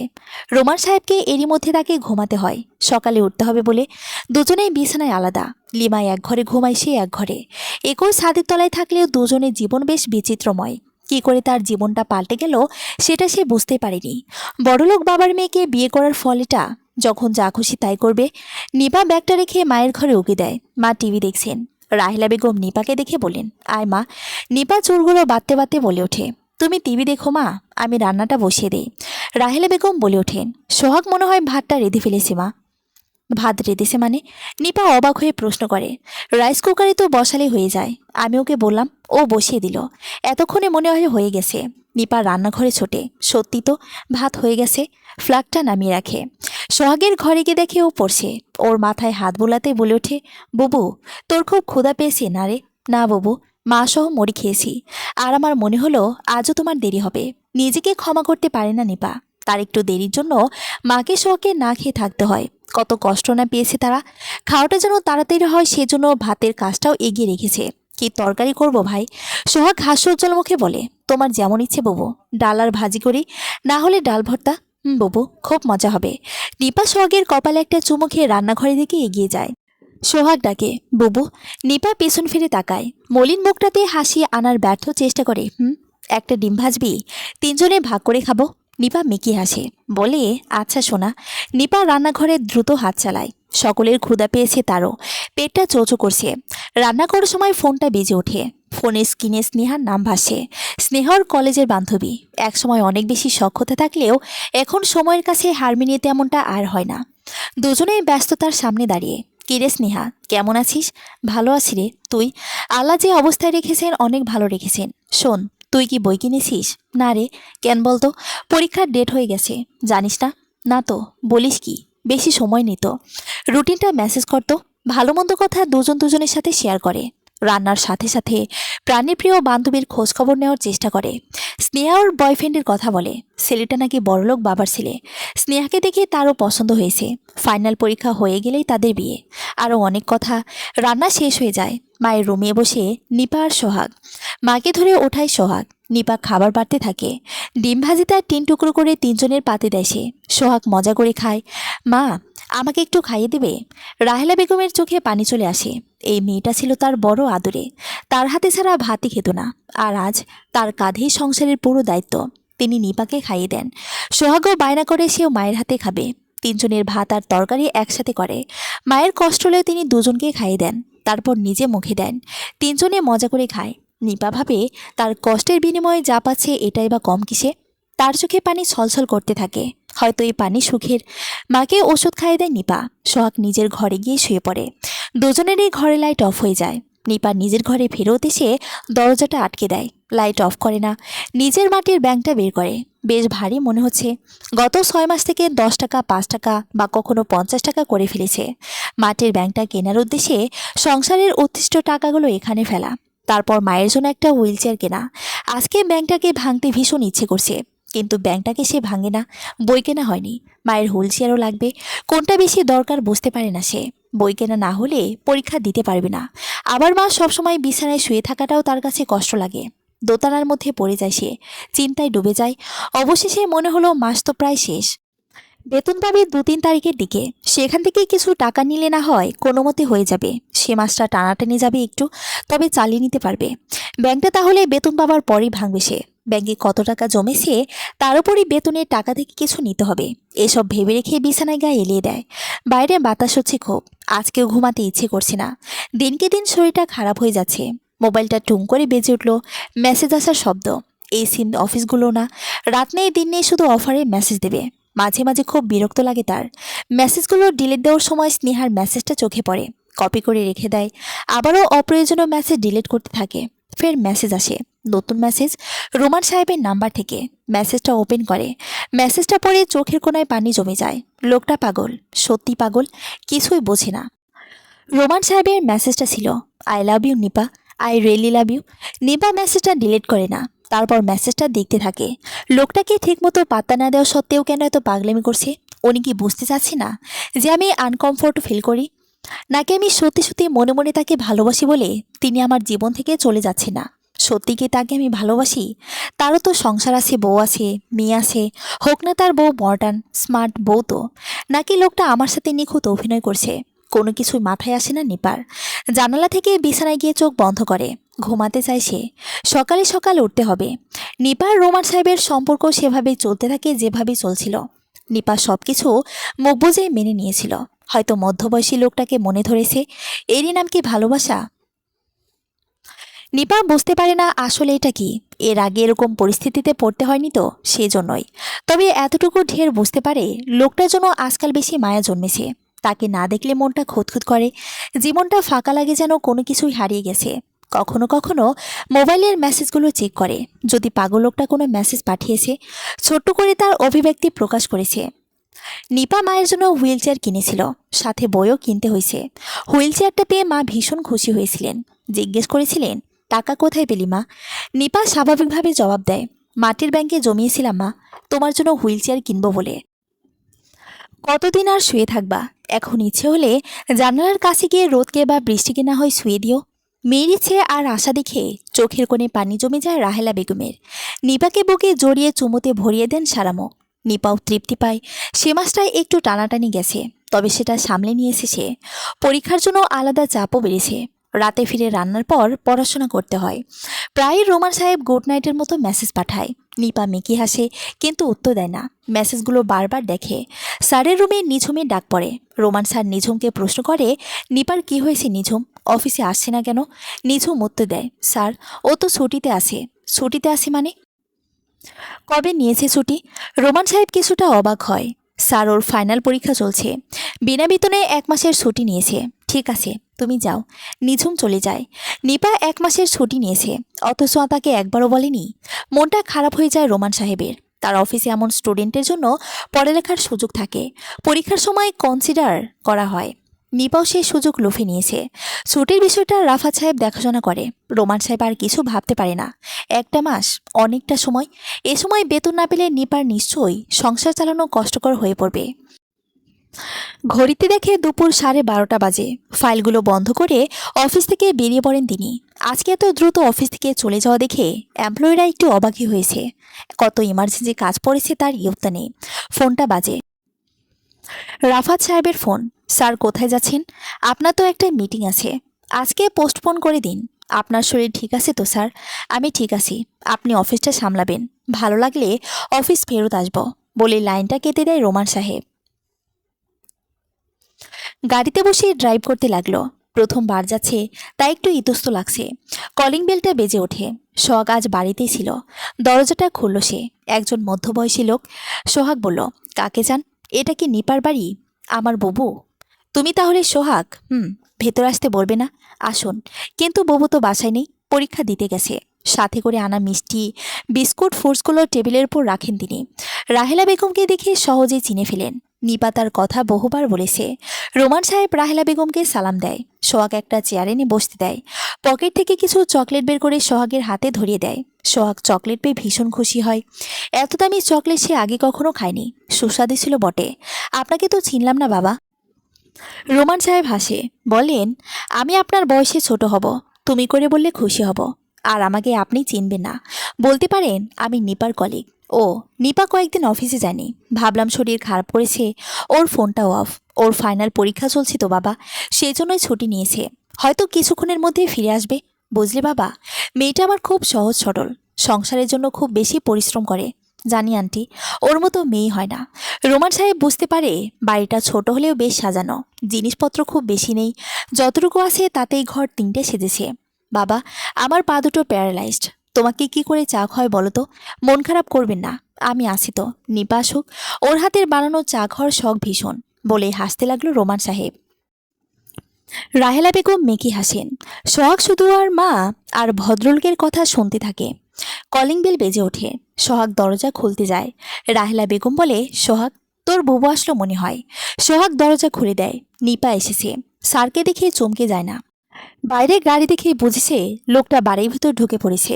রোমান সাহেবকে এরই মধ্যে তাকে ঘুমাতে হয়, সকালে উঠতে হবে বলে। দুজনেই বিছানায় আলাদা। লিমা এক ঘরে ঘুমায়, সে এক ঘরে। একই ছাদের তলায় থাকলেও দুজনের জীবন বেশ বিচিত্রময়। কি করে তার জীবনটা পাল্টে গেল সেটা সে বুঝতে পারেনি। বড়লোক বাবার মেয়েকে বিয়ে করার ফল এটা। যখন যা খুশি তাই করবে। নিপা ব্যাগটা রেখে মায়ের ঘরে উকি দেয়। মা টিভি দেখছেন। রাহেলা বেগম নিপাকে দেখে বলেন, আয় মা। নিপা চুলগুলো বাঁধতে বাঁধতে বলে ওঠে, তুমি টিভি দেখো মা, আমি রান্নাটা বসিয়ে দেই। রাহেলা বেগম বলে ওঠেন, সোহাগ মনে হয় ভাতটা রেঁধে ফেলেছে মা। ভাত রেঁধেছে মানে? নিপা অবাক হয়ে প্রশ্ন করে। রাইস কুকারে তো বসালে হয়ে যায়, আমি ওকে বললাম, ও বসিয়ে দিল। এতক্ষণে মনে হয় হয়ে গেছে। নিপা রান্নাঘরে ছোটে, সত্যি তো ভাত হয়ে গেছে। ফ্লাগটা নামিয়ে রাখে। সোহাগের ঘরে গিয়ে দেখে ও পড়ছে। ওর মাথায় হাত বোলাতে বলে ওঠে, বুবু, তোর খুব ক্ষুধা পেয়েছে না রে? না বাবু, মা সহ মুড়ি খেয়েছি। আর আমার মনে হলো আজও তোমার দেরি হবে। নিজেকে ক্ষমা করতে পারে না নিপা। তার একটু দেরির জন্য মাকে সোহাগকে না খেয়ে থাকতে হয়। কত কষ্ট না পেয়েছে তারা। খাওয়াটা যেন তাড়াতাড়ি হয় সেজন্য ভাতের কাজটাও এগিয়ে রেখেছে। কি তরকারি করব ভাই? সোহাগ হাস্যোজ্জ্বল মুখে বলে, তোমার যেমন ইচ্ছে বাবু, ডাল আর ভাজি করি, না হলে ডাল ভর্তা। বাবু, খুব মজা হবে। নিপা সোহাগের কপালে একটা চুমু খেয়ে রান্নাঘরের দিকে এগিয়ে যায়। সোহাগ ডাকে, বুবু। নিপা পেছন ফিরে তাকায়। মলিন মুখটাতে হাসি আনার ব্যর্থ চেষ্টা করে। একটা ডিম ভাজবি? 3জনে ভাগ করে খাবো। নিপা মেকি হাসে, বলে, আচ্ছা সোনা। নিপা রান্নাঘরে দ্রুত হাত চালায়। সকলের ক্ষুধা পেয়েছে তারও, পেটটা চোচো করছে। রান্না করার সময় ফোনটা বেজে ওঠে। ফোনের স্ক্রিনে স্নেহার নাম ভাসে। স্নেহর কলেজের বান্ধবী। একসময় অনেক বেশি সখ্যতা থাকলেও এখন সময়ের কাছে হার মানিয়ে তেমনটা আর হয় না। দুজনেই ব্যস্ততার সামনে দাঁড়িয়ে। কিরে স্নেহা, কেমন আছিস? ভালো আছি রে, তুই? আল্লাহ যে অবস্থায় রেখেছেন অনেক ভালো রেখেছেন। শোন, তুই কি বই কিনেছিস? না রে। কেন বলতো? পরীক্ষার ডেট হয়ে গেছে, জানিস না? না তো, বলিস কি? বেশি সময় নেই তো। রুটিনটা মেসেজ করতো। ভালো মন্দ কথা দুজন দুজনের সাথে শেয়ার করে। রান্নার সাথে সাথে প্রাণের প্রিয় বান্ধবীর খোঁজখবর নেওয়ার চেষ্টা করে। স্নেহা ওর বয়ফ্রেন্ডের কথা বলে, ছেলেটা নাকি বড়লোক বাবার ছেলে। স্নেহাকে দেখে তারও পছন্দ হয়েছে। ফাইনাল পরীক্ষা হয়ে গেলেই তাদের বিয়ে। আরও অনেক কথা। রান্না শেষ হয়ে যায়। মায়ের রুমে বসে নিপা আর সোহাগ। মাকে ধরে ওঠায় সোহাগ। নিপা খাবার বাড়তে থাকে। ডিম ভাজি তার 3 টুকরো করে 3জনের পাতে দেয় সে। সোহাগ মজা করে খায়। মা, আমাকে একটু খাইয়ে দেবে? রাহেলা বেগমের চোখে পানি চলে আসে। এই মেয়েটা ছিল তার বড় আদরে। তার হাতে ছাড়া ভাতই খেত না। আর আজ তার কাঁধেই সংসারের পুরো দায়িত্ব। তিনি নিপাকে খাইয়ে দেন। সোহাগও বায়না করে সেও মায়ের হাতে খাবে। 3জনের ভাত আর তরকারি একসাথে করে। মায়ের কষ্ট হলেও তিনি দুজনকে খাইয়ে দেন। তারপর নিজে মুখে দেন। 3জনে মজা করে খায়। নিপা ভাবে তার কষ্টের বিনিময়ে যা পাচ্ছে এটাই বা কম কিসে। তার চোখে পানি ছলছল করতে থাকে। হয়তো এই পানি সুখের। মাকে ওষুধ খাইয়ে দেয় নিপা। সোহাগ নিজের ঘরে গিয়ে শুয়ে পড়ে। দুজনেরই ঘরে লাইট অফ হয়ে যায়। নিপা নিজের ঘরে ফেরত এসে দরজাটা আটকে দেয়। লাইট অফ করে না। নিজের মাটির ব্যাংকটা বের করে। বেশ ভারী মনে হচ্ছে। গত 6 মাস থেকে 10 টাকা, 5 টাকা বা কখনো 50 টাকা করে ফেলেছে। মাটির ব্যাংকটা কেনার উদ্দেশ্যে সংসারের উৎকৃষ্ট টাকাগুলো এখানে ফেলা। তারপর মায়ের জন্য একটা হুইল চেয়ার কেনা। আজকে ব্যাংকটাকে ভাঙতে ভীষণ ইচ্ছে করছে, কিন্তু ব্যাংকটাকে সে ভাঙে না। বই কেনা হয়নি। মায়ের হুইল চেয়ারও লাগবে। কোনটা বেশি দরকার বুঝতে পারে না সে। বই কেনা না হলে পরীক্ষা দিতে পারবে না। আবার মা সবসময় বিছানায় শুয়ে থাকাটাও তার কাছে কষ্ট লাগে। দোতলার মধ্যে পড়ে যায় সে। চিন্তায় ডুবে যায়। অবশেষে মনে হলো মাস তো প্রায় শেষ। বেতন পাবে 2-3 তারিখের দিকে। সেখান থেকে কিছু টাকা নিলে না হয় কোনো মতে হয়ে যাবে। সে মাসটা টানাটানি যাবে একটু, তবে চালিয়ে নিতে পারবে। ব্যাংকটা তাহলে বেতন পাবার পরই ভাঙবে সে। ব্যাংকে কত টাকা জমেছে তার উপরই বেতনের টাকা থেকে কিছু নিতে হবে। এসব ভেবে রেখে বিছানায় গায়ে এলিয়ে দেয়। বাইরে বাতাস হচ্ছে খুব। আজকেও ঘুমাতে ইচ্ছে করছে না। দিনকে দিন শরীরটা খারাপ হয়ে যাচ্ছে। মোবাইলটা টুং করে বেজে উঠল। মেসেজ আসার শব্দ। এই সিম অফিসগুলো না। রাত নেই দিন নেই শুধু অফারে মেসেজ দেবে। মাঝে মাঝে খুব বিরক্ত লাগে তার। মেসেজগুলো ডিলিট দেওয়ার সময় স্নেহার মেসেজটা চোখে পড়ে। কপি করে রেখে দেয়। আবারও অপ্রয়োজনীয় মেসেজ ডিলিট করতে থাকে। ফের মেসেজ আসে। নতুন মেসেজ। রোমান সাহেবের নাম্বার থেকে। মেসেজটা ওপেন করে। মেসেজটা পড়ে চোখের কোণায় পানি জমে যায়। লোকটা পাগল, সত্যি পাগল, কিছুই বোঝে না। রোমান সাহেবের মেসেজটা ছিল, I love you Nipa, I really love you. Nipa মেসেজটা ডিলিট করে না। তারপর মেসেজটা দেখতে থাকে। লোকটাকে ঠিকমতো পাত্তা না দেওয়া সত্ত্বেও কেন এত পাগলামি করছে? উনি কি বুঝতে চাচ্ছি না যে আমি আনকমফোর্ট ফিল করি? নাকি আমি সত্যি সত্যি মনে মনে তাকে ভালোবাসি বলে তিনি আমার জীবন থেকে চলে যাচ্ছে না? সত্যি কি তাকে আমি ভালোবাসি? তারও তো সংসার আছে, বউ আছে, মেয়ে আছে। হোক না তার বউ মডার্ন স্মার্ট বউ তো। নাকি লোকটা আমার সাথে নিখুঁত অভিনয় করছে? কোনো কিছুই মাথায় আসে না নিপার। জানালা থেকে বিছানায় গিয়ে চোখ বন্ধ করে। ঘুমাতে চায় সে। সকালে সকাল উঠতে হবে। নিপার রোমান সাহেবের সম্পর্ক সেভাবেই চলতে থাকে যেভাবেই চলছিল। নিপা সব কিছু মুখ বুজে মেনে নিয়েছিল। হয়তো মধ্যবয়সী লোকটাকে মনে ধরেছে। এরই নাম কি ভালোবাসা? নিপা বুঝতে পারে না আসলে এটা কি। এর আগে এরকম পরিস্থিতিতে পড়তে হয়নি তো, সেজন্যই। তবে এতটুকু ঢের বুঝতে পারে লোকটার জন্য আজকাল বেশি মায়া জন্মেছে। তাকে না দেখলে মনটা খুঁতখুত করে। জীবনটা ফাঁকা লাগে, যেন কোনো কিছুই হারিয়ে গেছে। কখনো কখনো মোবাইলের মেসেজগুলো চেক করে। যদি পাগল লোকটা কোনো মেসেজ পাঠিয়েছে, ছোট্ট করে তার অভিব্যক্তি প্রকাশ করেছে। নিপা মায়ের জন্য হুইল চেয়ার কিনেছিল, সাথে বইও কিনতে হয়েছে। হুইল চেয়ারটা পেয়ে মা ভীষণ খুশি হয়েছিলেন। জিজ্ঞেস করেছিলেন, টাকা কোথায় পেলি মা? নিপা স্বাভাবিকভাবে জবাব দেয়, মাটির ব্যাংকে জমিয়েছিলাম মা, তোমার জন্য হুইল চেয়ার কিনবো বলে। কতদিন আর শুয়ে থাকবা? এখন ইচ্ছে হলে জানালার কাছে গিয়ে রোদকে বা বৃষ্টিকে না হয় শুয়ে দিও। মেয়ের ইচ্ছে আর আশা দেখে চোখের কোণে পানি জমে যায় রাহেলা বেগমের। নিপাকে বুকে জড়িয়ে চুমুতে ভরিয়ে দেন সারা মুখ। নিপাও তৃপ্তি পায়। সে মাসটায় একটু টানাটানি গেছে, তবে সেটা সামলে নিয়েছে সে। পরীক্ষার জন্য আলাদা চাপও বেড়েছে। রাতে ফিরে রান্নার পর পড়াশোনা করতে হয়। প্রায় রোমান সাহেব গুড নাইটের মতো মেসেজ পাঠায়। নিপা মেকি হাসে, কিন্তু উত্তর দেয় না। মেসেজগুলো বারবার দেখে। স্যারের রুমে নিঝুমের ডাক পড়ে। রোমান স্যার নিঝুমকে প্রশ্ন করে, নিপার কি হয়েছে নিঝুম, অফিসে আসছে না কেন? নিঝুম উত্তর দেয়, স্যার ও তো ছুটিতে আছে। ছুটিতে আছে মানে? কবে নিয়েছে ছুটি? রোমান সাহেব কিছুটা অবাক হয়। স্যার ওর ফাইনাল পরীক্ষা চলছে, বিনা বেতনে 1 মাসের ছুটি নিয়েছে। ঠিক আছে, তুমি যাও। নিঝুম চলে যায়। নিপা 1 মাসের ছুটি নিয়েছে, অথচ তাকে একবারও বলেনি। মনটা খারাপ হয়ে যায় রোমান সাহেবের। তার অফিসে এমন স্টুডেন্টের জন্য পড়ালেখার সুযোগ থাকে। পরীক্ষার সময় কনসিডার করা হয়। নিপাও সেই সুযোগ লুফে নিয়েছে। ছুটির বিষয়টা রাফাত সাহেব দেখাশোনা করে। রোমান সাহেব আর কিছু ভাবতে পারে না। একটা মাস অনেকটা সময়। এ সময় বেতন না পেলে নিপার নিশ্চয়ই সংসার চালানো কষ্টকর হয়ে পড়বে। ঘড়িতে দেখে দুপুর 12:30 বাজে। ফাইলগুলো বন্ধ করে অফিস থেকে বেরিয়ে পড়েন তিনি। আজকে এত দ্রুত অফিস থেকে চলে যাওয়া দেখে এমপ্লয়িরা একটু অবাকই হয়েছে। কত ইমার্জেন্সি কাজ পড়েছে তার ইয়ত্তা নেই। ফোনটা বাজে। রাফাত সাহেবের ফোন। স্যার কোথায় যাচ্ছেন? আপনার তো একটা মিটিং আছে, আজকে পোস্টপোন করে দিন। আপনার শরীর ঠিক আছে তো স্যার? আমি ঠিক আছি, আপনি অফিসটা সামলাবেন, ভালো লাগলে অফিস ফেরত আসব, বলে লাইনটা কেটে দেয় রোমান সাহেব। গাড়িতে বসে ড্রাইভ করতে লাগলো। প্রথমবার যাচ্ছে, তাই একটু ইতস্ত লাগছে। কলিং বেলটা বেজে ওঠে। সোহাগ আজ বাড়িতেই ছিল। দরজাটা খুলল সে। একজন মধ্যবয়সী লোক। সোহাগ বলল, কাকে চান? এটা কি নিপার বাড়ি? আমার বুবু। তুমি তাহলে সোহাগ? ভেতর আসতে বলবে না? আসুন। কিন্তু বুবু তো বাসায় নেই, পরীক্ষা দিতে গেছে। সাথে করে আনা মিষ্টি, বিস্কুট, ফ্রুটসগুলো টেবিলের উপর রাখেন তিনি। রাহেলা বেগমকে দেখে সহজেই চিনে ফেলেন। নিপা তার কথা বহুবার বলেছে। রোমান সাহেব রাহেলা বেগমকে সালাম দেয়। সোহাগ একটা চেয়ারে নিয়ে বসতে দেয়। পকেট থেকে কিছু চকলেট বের করে সোহাগের হাতে ধরিয়ে দেয়। সোহাগ চকলেট পেয়ে ভীষণ খুশি হয়। এত দামি চকলেট সে আগে কখনো খায়নি। সুস্বাদু ছিল বটে। আপনাকে তো চিনলাম না বাবা। রোমান সাহেব হাসে, বলেন, আমি আপনার বয়সে ছোট হব, তুমি করে বললে খুশি হব। আর আমাকে আপনি চিনবেন না। বলতে পারেন আমি নিপার কলিগ। ও, নিপা কয়েকদিন অফিসে যায়নি, ভাবলাম শরীর খারাপ করেছে। ওর ফোনটাও অফ। ওর ফাইনাল পরীক্ষা চলছে তো বাবা, সেই জন্যই ছুটি নিয়েছে। হয়তো কিছুক্ষণের মধ্যে ফিরে আসবে। বুঝলে বাবা, মেয়েটা আমার খুব সহজ সরল, সংসারের জন্য খুব বেশি পরিশ্রম করে। জানি আন্টি, ওর মতো মেয়ে হয় না। রোমান সাহেব বুঝতে পারে বাড়িটা ছোট হলেও বেশ সাজানো, জিনিসপত্র খুব বেশি নেই, যতটুকু আছে তাতেই ঘর 3টে সেজেছে। বাবা, আমার পা দুটো প্যারালাইজড, তোমাকে কি করে চা খাওয়ায় বলো তো? মন খারাপ করবেন না, আমি আছি তো। নিপা আসুক, ওর হাতের বানানো চা খাওয়ার শখ ভীষণ, বলে হাসতে লাগলো রোমান সাহেব। রাহেলা বেগম মেকি হাসেন। সোহাগ শুধু আর মা আর ভদ্রলোকের কথা শুনতে থাকে। কলিং বেল বেজে ওঠে। সোহাগ দরজা খুলতে যায়। রাহেলা বেগম বলে, সোহাগ, তোর বুবু আসলো মনে হয়। সোহাগ দরজা খুলে দেয়। নিপা এসেছে। স্যারকে দেখে চমকে যায় না। বাইরে গাড়ি দেখে বুঝেছে লোকটা বাড়ির ভিতর ঢুকে পড়েছে।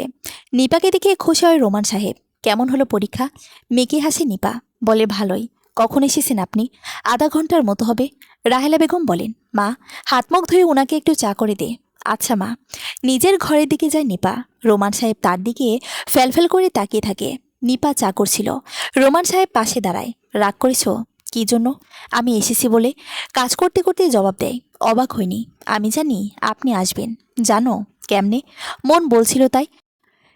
নিপাকে দেখে খুশি হয় রোমান সাহেব। কেমন হলো পরীক্ষা? মেকি হাসে নিপা, বলে, ভালোই। কখন এসেছেন আপনি? আধা ঘন্টার মতো হবে। রাহেলা বেগম বলেন, মা, হাত মুখ ধুয়ে ওনাকে একটু চা করে দে। আচ্ছা মা। নিজের ঘরের দিকে যায় নিপা। রোমান সাহেব তার দিকে ফ্যালফ্যাল করে তাকিয়ে থাকে। নিপা চা করছিল। রোমান সাহেব পাশে দাঁড়ায়। রাগ করেছ? কি জন্য? আমি এসেছি বলে। কাজ করতে করতে জবাব দেয়। অবাক হয়নি, আমি জানি আপনি আসবেন। জানো কেমনে? মন বলছিল তাই।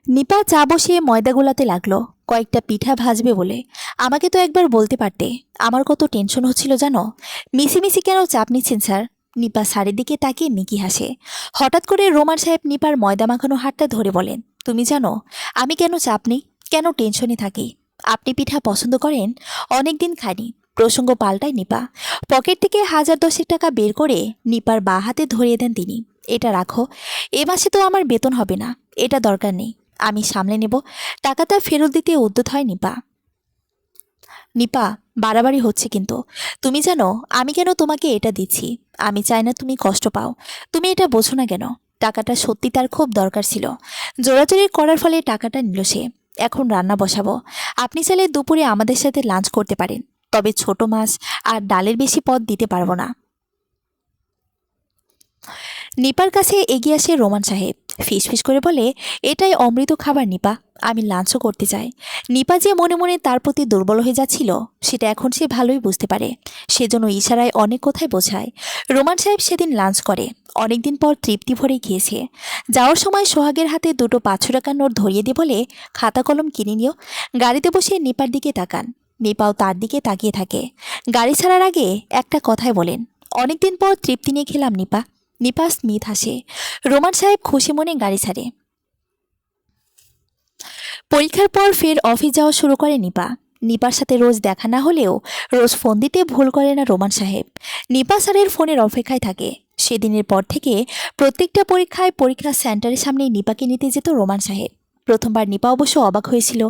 নিপা চা বসিয়ে ময়দা গোলাতে লাগলো। কয়েকটা পিঠা ভাজবে বলে। আমাকে তো একবার বলতে পারতে, আমার কত টেনশন হচ্ছিল জানো। মিশিমিশি কেন চাপ নিচ্ছেন স্যার? নিপা স্যারের দিকে তাকিয়ে মিকি হাসে। হঠাৎ করে রোমান সাহেব নিপার ময়দা মাখানো হাতটা ধরে বলেন, তুমি জানো আমি কেন চাপ নিই, কেন টেনশনে থাকি? আপনি পিঠা পছন্দ করেন? অনেক দিন খাইনি। প্রসঙ্গ পাল্টায় নিপা। পকেট থেকে 1010 টাকা বের করে নিপার বাঁ হাতে ধরিয়ে দেন তিনি। এটা রাখো, এ মাসে তো আমার বেতন হবে না, এটা দরকার নেই, আমি সামলে নেব। টাকাটা ফেরত দিতে উদ্যত হয় নিপা। নিপা, বাড়াবাড়ি হচ্ছে কিন্তু। তুমি জানো আমি কেন তোমাকে এটা দিচ্ছি? আমি চাই না তুমি কষ্ট পাও। তুমি এটা বোঝো না কেন? টাকাটা সত্যি তার খুব দরকার ছিল। জোরাজোরি করার ফলে টাকাটা নিল সে। এখন রান্না বসাবো। আপনি চাইলে দুপুরে আমাদের সাথে লাঞ্চ করতে পারেন, তবে ছোট মাছ আর ডালের বেশি পদ দিতে পারবো না। নিপার কাছে এগিয়ে আসে রোমান সাহেব। ফিসফিস করে বলে, এটাই অমৃত খাবার নিপা, আমি লাঞ্চও করতে চাই। নিপা যে মনে মনে তার প্রতি দুর্বল হয়ে যাচ্ছিল সেটা এখন সে ভালোই বুঝতে পারে। সেজন্য ইশারায় অনেক কথাই বোঝায়। রোমান সাহেব সেদিন লাঞ্চ করে। অনেকদিন পর তৃপ্তি ভরে খেয়েছে। যাওয়ার সময় সোহাগের হাতে দুটো 500 টাকার নোট ধরিয়ে দিয়ে বলে, খাতা কলম কিনে নিও। গাড়িতে বসে নিপার দিকে তাকান। নিপাও তার দিকে তাকিয়ে থাকে। গাড়ি ছাড়ার আগে একটা কথাই বলেন, অনেকদিন পর তৃপ্তি নিয়ে খেলাম নিপা। নিপা স্মিথ হাসে। রোমান সাহেব খুশি মনে গাড়ি ছাড়ে। পরীক্ষার পর ফের অফিস যাওয়া শুরু করে নিপা। নিপার সাথে রোজ দেখা না হলেও রোজ ফোন দিতে ভুল করে না রোমান সাহেব। নিপা স্যারের ফোনের অপেক্ষায় থাকে। সেদিনের পর থেকে প্রত্যেকটা পরীক্ষায় পরীক্ষা সেন্টারের সামনে নিপাকে নিতে যেত রোমান সাহেব। প্রথমবার নিপা অবশ্য অবাক হয়েছিল।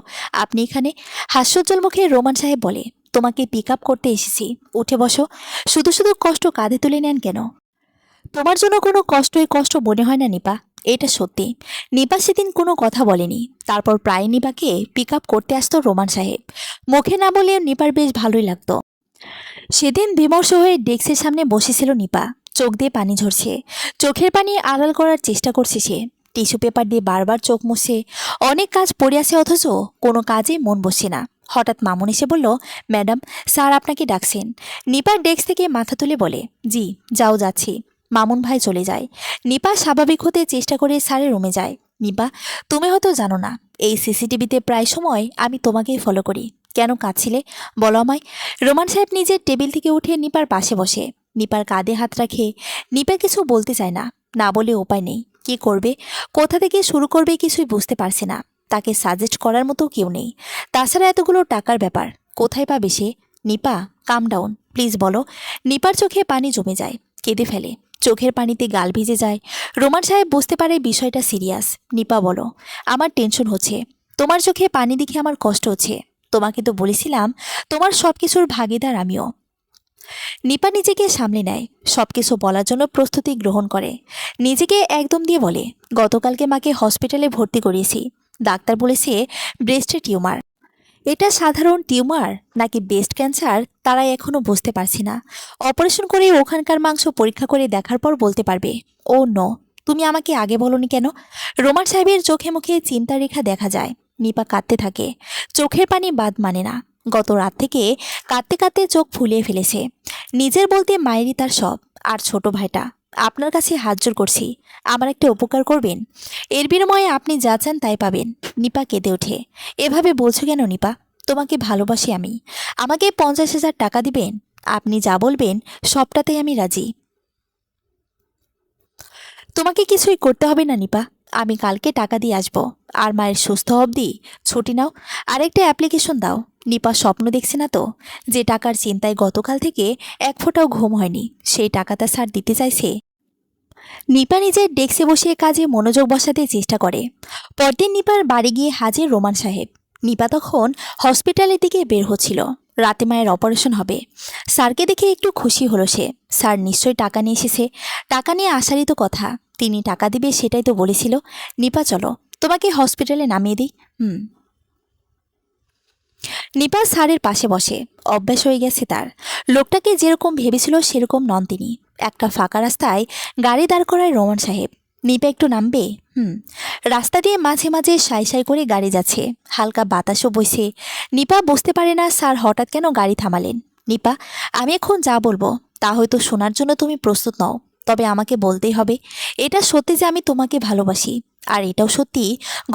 আপনি এখানে? হাস্যোজ্জ্বল মুখে রোমান সাহেব বলে, তোমাকে পিক আপ করতে এসেছি, উঠে বসো। শুধু শুধু কষ্ট কাঁধে তুলে নেন কেন? তোমার জন্য কোনো কষ্ট মনে হয় না নিপা, এটা সত্যি। নিপা সেদিন কোনো কথা বলেনি। তারপর প্রায় নিপাকে পিক আপ করতে আসতো রোমান সাহেব। মুখে না বলেও নিপার বেশ ভালোই লাগতো। সেদিন বিমর্ষ হয়ে ডেস্কের সামনে বসেছিল নিপা। চোখ দিয়ে পানি ঝরছে, চোখের পানি আড়াল করার চেষ্টা করছে সে। টিস্যু পেপার দিয়ে বারবার চোখ মুছছে। অনেক কাজ পড়ে আছে, অথচ কোনো কাজে মন বসছে না। হঠাৎ মামুন এসে বলল, ম্যাডাম, স্যার আপনাকে ডাকছেন। নিপা ডেস্ক থেকে মাথা তুলে বলে, জি, যাও, যাচ্ছি। মামুন ভাই চলে যায়। নিপা স্বাভাবিক হতে চেষ্টা করে স্যারের রুমে যায়। নিপা, তুমি হয়তো জানো না, এই সিসিটিভিতে প্রায় সময় আমি তোমাকেই ফলো করি। কেন কাঁদছিলে বলো আমায়? রোমান সাহেব নিজের টেবিল থেকে উঠে নিপার পাশে বসে। নিপার কাঁধে হাত রাখে। নিপা কিছু বলতে চায় না, না বলে উপায় নেই। কি করবে, কোথা থেকে শুরু করবে কিছুই বুঝতে পারছে না। তাকে সাজেস্ট করার মতো কেউ নেই। তাছাড়া এতগুলো টাকার ব্যাপার কোথায় পাবে সে? নিপা, কাম ডাউন প্লিজ বলো। নিপার চোখে পানি জমে যায়, কেঁদে ফেলে। চোখের পানিতে গাল ভিজে যায়। রোমান সাহেব বুঝতে পারে বিষয়টা সিরিয়াস। নিপা বলো, আমার টেনশন হচ্ছে। তোমার চোখে পানি দেখে আমার কষ্ট হচ্ছে। তোমাকে তো বলেছিলাম তোমার সব কিছুর ভাগিদার আমিও। নিপা নিজেকে সামলে নেয়, সবকিছু বলার জন্য প্রস্তুতি গ্রহণ করে। নিজেকে একদম দিয়ে বলে, গতকালকে মাকে হসপিটালে ভর্তি করিয়েছি। ডাক্তার বলেছে ব্রেস্টে টিউমার। এটা সাধারণ টিউমার নাকি ব্রেস্ট ক্যান্সার তারা এখনো বুঝতে পারছি না। অপারেশন করে ওখানকার মাংস পরীক্ষা করে দেখার পর বলতে পারবে। ও নো, তুমি আমাকে আগে বলনি কেন? রোমান সাহেবের চোখে মুখে চিন্তার রেখা দেখা যায়। নিপা কাঁদতে থাকে, চোখের পানি বাদ মানে না। গত রাত থেকে কাঁদতে কাঁদতে চোখ ফুলিয়ে ফেলেছে। নিজের বলতে মায়েরই তার সব। আর ছোট ভাইটা, আপনার কাছে হাত জোর করছি, আমার একটা উপকার করবেন। এর বিনিময়ে আপনি যা চান তাই পাবেন। নিপা কেঁদে ওঠে। এভাবে বলছো কেন নিপা? তোমাকে ভালোবাসি আমি। আমাকে 50,000 টাকা দিবেন। আপনি যা বলবেন সবটাতেই আমি রাজি। তোমাকে কিছুই করতে হবে না নিপা, আমি কালকে টাকা দিয়ে আসবো। আর মায়ের সুস্থ অবধি ছুটি নাও। আরেকটা অ্যাপ্লিকেশন দাও। নিপা স্বপ্ন দেখছে না তো, যে টাকার চিন্তায় গতকাল থেকে এক ফোঁটাও ঘুম হয়নি, সেই টাকাটা স্যার দিতে চাইছে। নিপা নিজের ডেস্কে বসে কাজে মনোযোগ বসাতে চেষ্টা করে। পরদিন নিপার বাড়ি গিয়ে হাজির রোমান সাহেব। নিপা তখন হসপিটালের দিকে বের হচ্ছিল। রাতে মায়ের অপারেশন হবে। স্যারকে দেখে একটু খুশি হলো সে। স্যার নিশ্চয়ই টাকা নিয়ে এসেছে। টাকা নিয়ে আসারই তো কথা। তিনি টাকা দিবে সেটাই তো বলেছিল। নিপা চলো, তোমাকে হসপিটালে নামিয়ে দিই। নিপা স্যারের পাশে বসে। অভ্যাস হয়ে গেছে তার। লোকটাকে যেরকম ভেবেছিল সেরকম নন তিনি। একটা ফাঁকা রাস্তায় গাড়ি দাঁড় করায় রোমান সাহেব। নিপা একটু নামবে। রাস্তা দিয়ে মাঝে মাঝে সাই সাই করে গাড়ি যাচ্ছে। হালকা বাতাসও বইছে। নিপা বুঝতে পারে না স্যার হঠাৎ কেন গাড়ি থামালেন। নিপা, আমি এখন যা বলবো তা হয়তো শোনার জন্য তুমি প্রস্তুত নও, তবে আমাকে বলতেই হবে। এটা সত্যি যে আমি তোমাকে ভালোবাসি। আর এটাও সত্যি,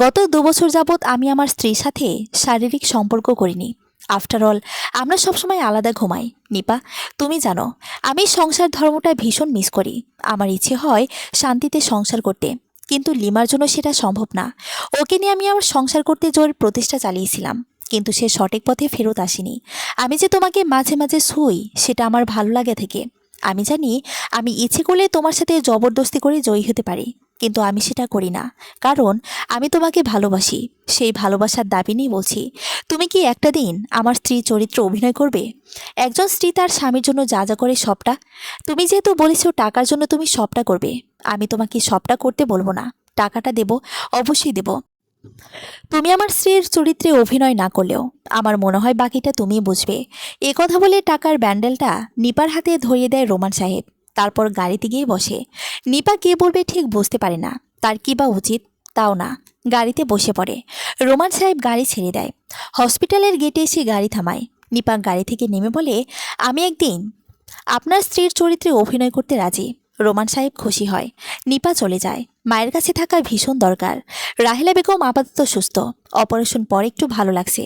গত 2 বছর যাবৎ আমি আমার স্ত্রীর সাথে শারীরিক সম্পর্ক করিনি। আফটার অল, আমরা সবসময় আলাদা ঘুমাই। নিপা, তুমি জানো আমি সংসার ধর্মটা ভীষণ মিস করি। আমার ইচ্ছে হয় শান্তিতে সংসার করতে, কিন্তু লিমার জন্য সেটা সম্ভব না। ওকে নিয়ে আমি আমার সংসার করতে জোর প্রতিষ্ঠা চালিয়েছিলাম, কিন্তু সে সঠিক পথে ফেরত আসেনি। আমি যে তোমাকে মাঝে মাঝে শুই সেটা আমার ভালো লাগে থেকে। আমি জানি আমি ইচ্ছে করলে তোমার সাথে জবরদস্তি করে জয়ী হতে পারি, কিন্তু আমি সেটা করি না। কারণ আমি তোমাকে ভালোবাসি। সেই ভালোবাসার দাবি নিয়ে বলছি, তুমি কি একটা দিন আমার স্ত্রী চরিত্র অভিনয় করবে? একজন স্ত্রী তার স্বামীর জন্য যা যা করে সবটা। তুমি যেহেতু বলেছো টাকার জন্য তুমি সবটা করবে, আমি তোমাকে সবটা করতে বলবো না। টাকাটা দেব, অবশ্যই দেব। তুমি আমার স্ত্রীর চরিত্রে অভিনয় না করলেও আমার মনে হয় বাকিটা তুমি বুঝবে। এ কথা বলে টাকার ব্যান্ডেলটা নিপার হাতে ধরিয়ে দেয় রোমান সাহেব। তারপর গাড়িতে গিয়ে বসে। নিপা কে বলবে ঠিক বুঝতে পারে না, তার কি বা উচিত তাও না। গাড়িতে বসে পড়ে। রোমান সাহেব গাড়ি ছেড়ে দেয়। হসপিটালের গেটে এসে গাড়ি থামায়। নিপা গাড়ি থেকে নেমে বলে, আমি একদিন আপনার স্ত্রীর চরিত্রে অভিনয় করতে রাজি। রোমান সাহেব খুশি হয়। নিপা চলে যায়। মায়ের কাছে থাকা ভীষণ দরকার। রাহেলা বেগম আপাতত সুস্থ। অপারেশন পর একটু ভালো লাগছে।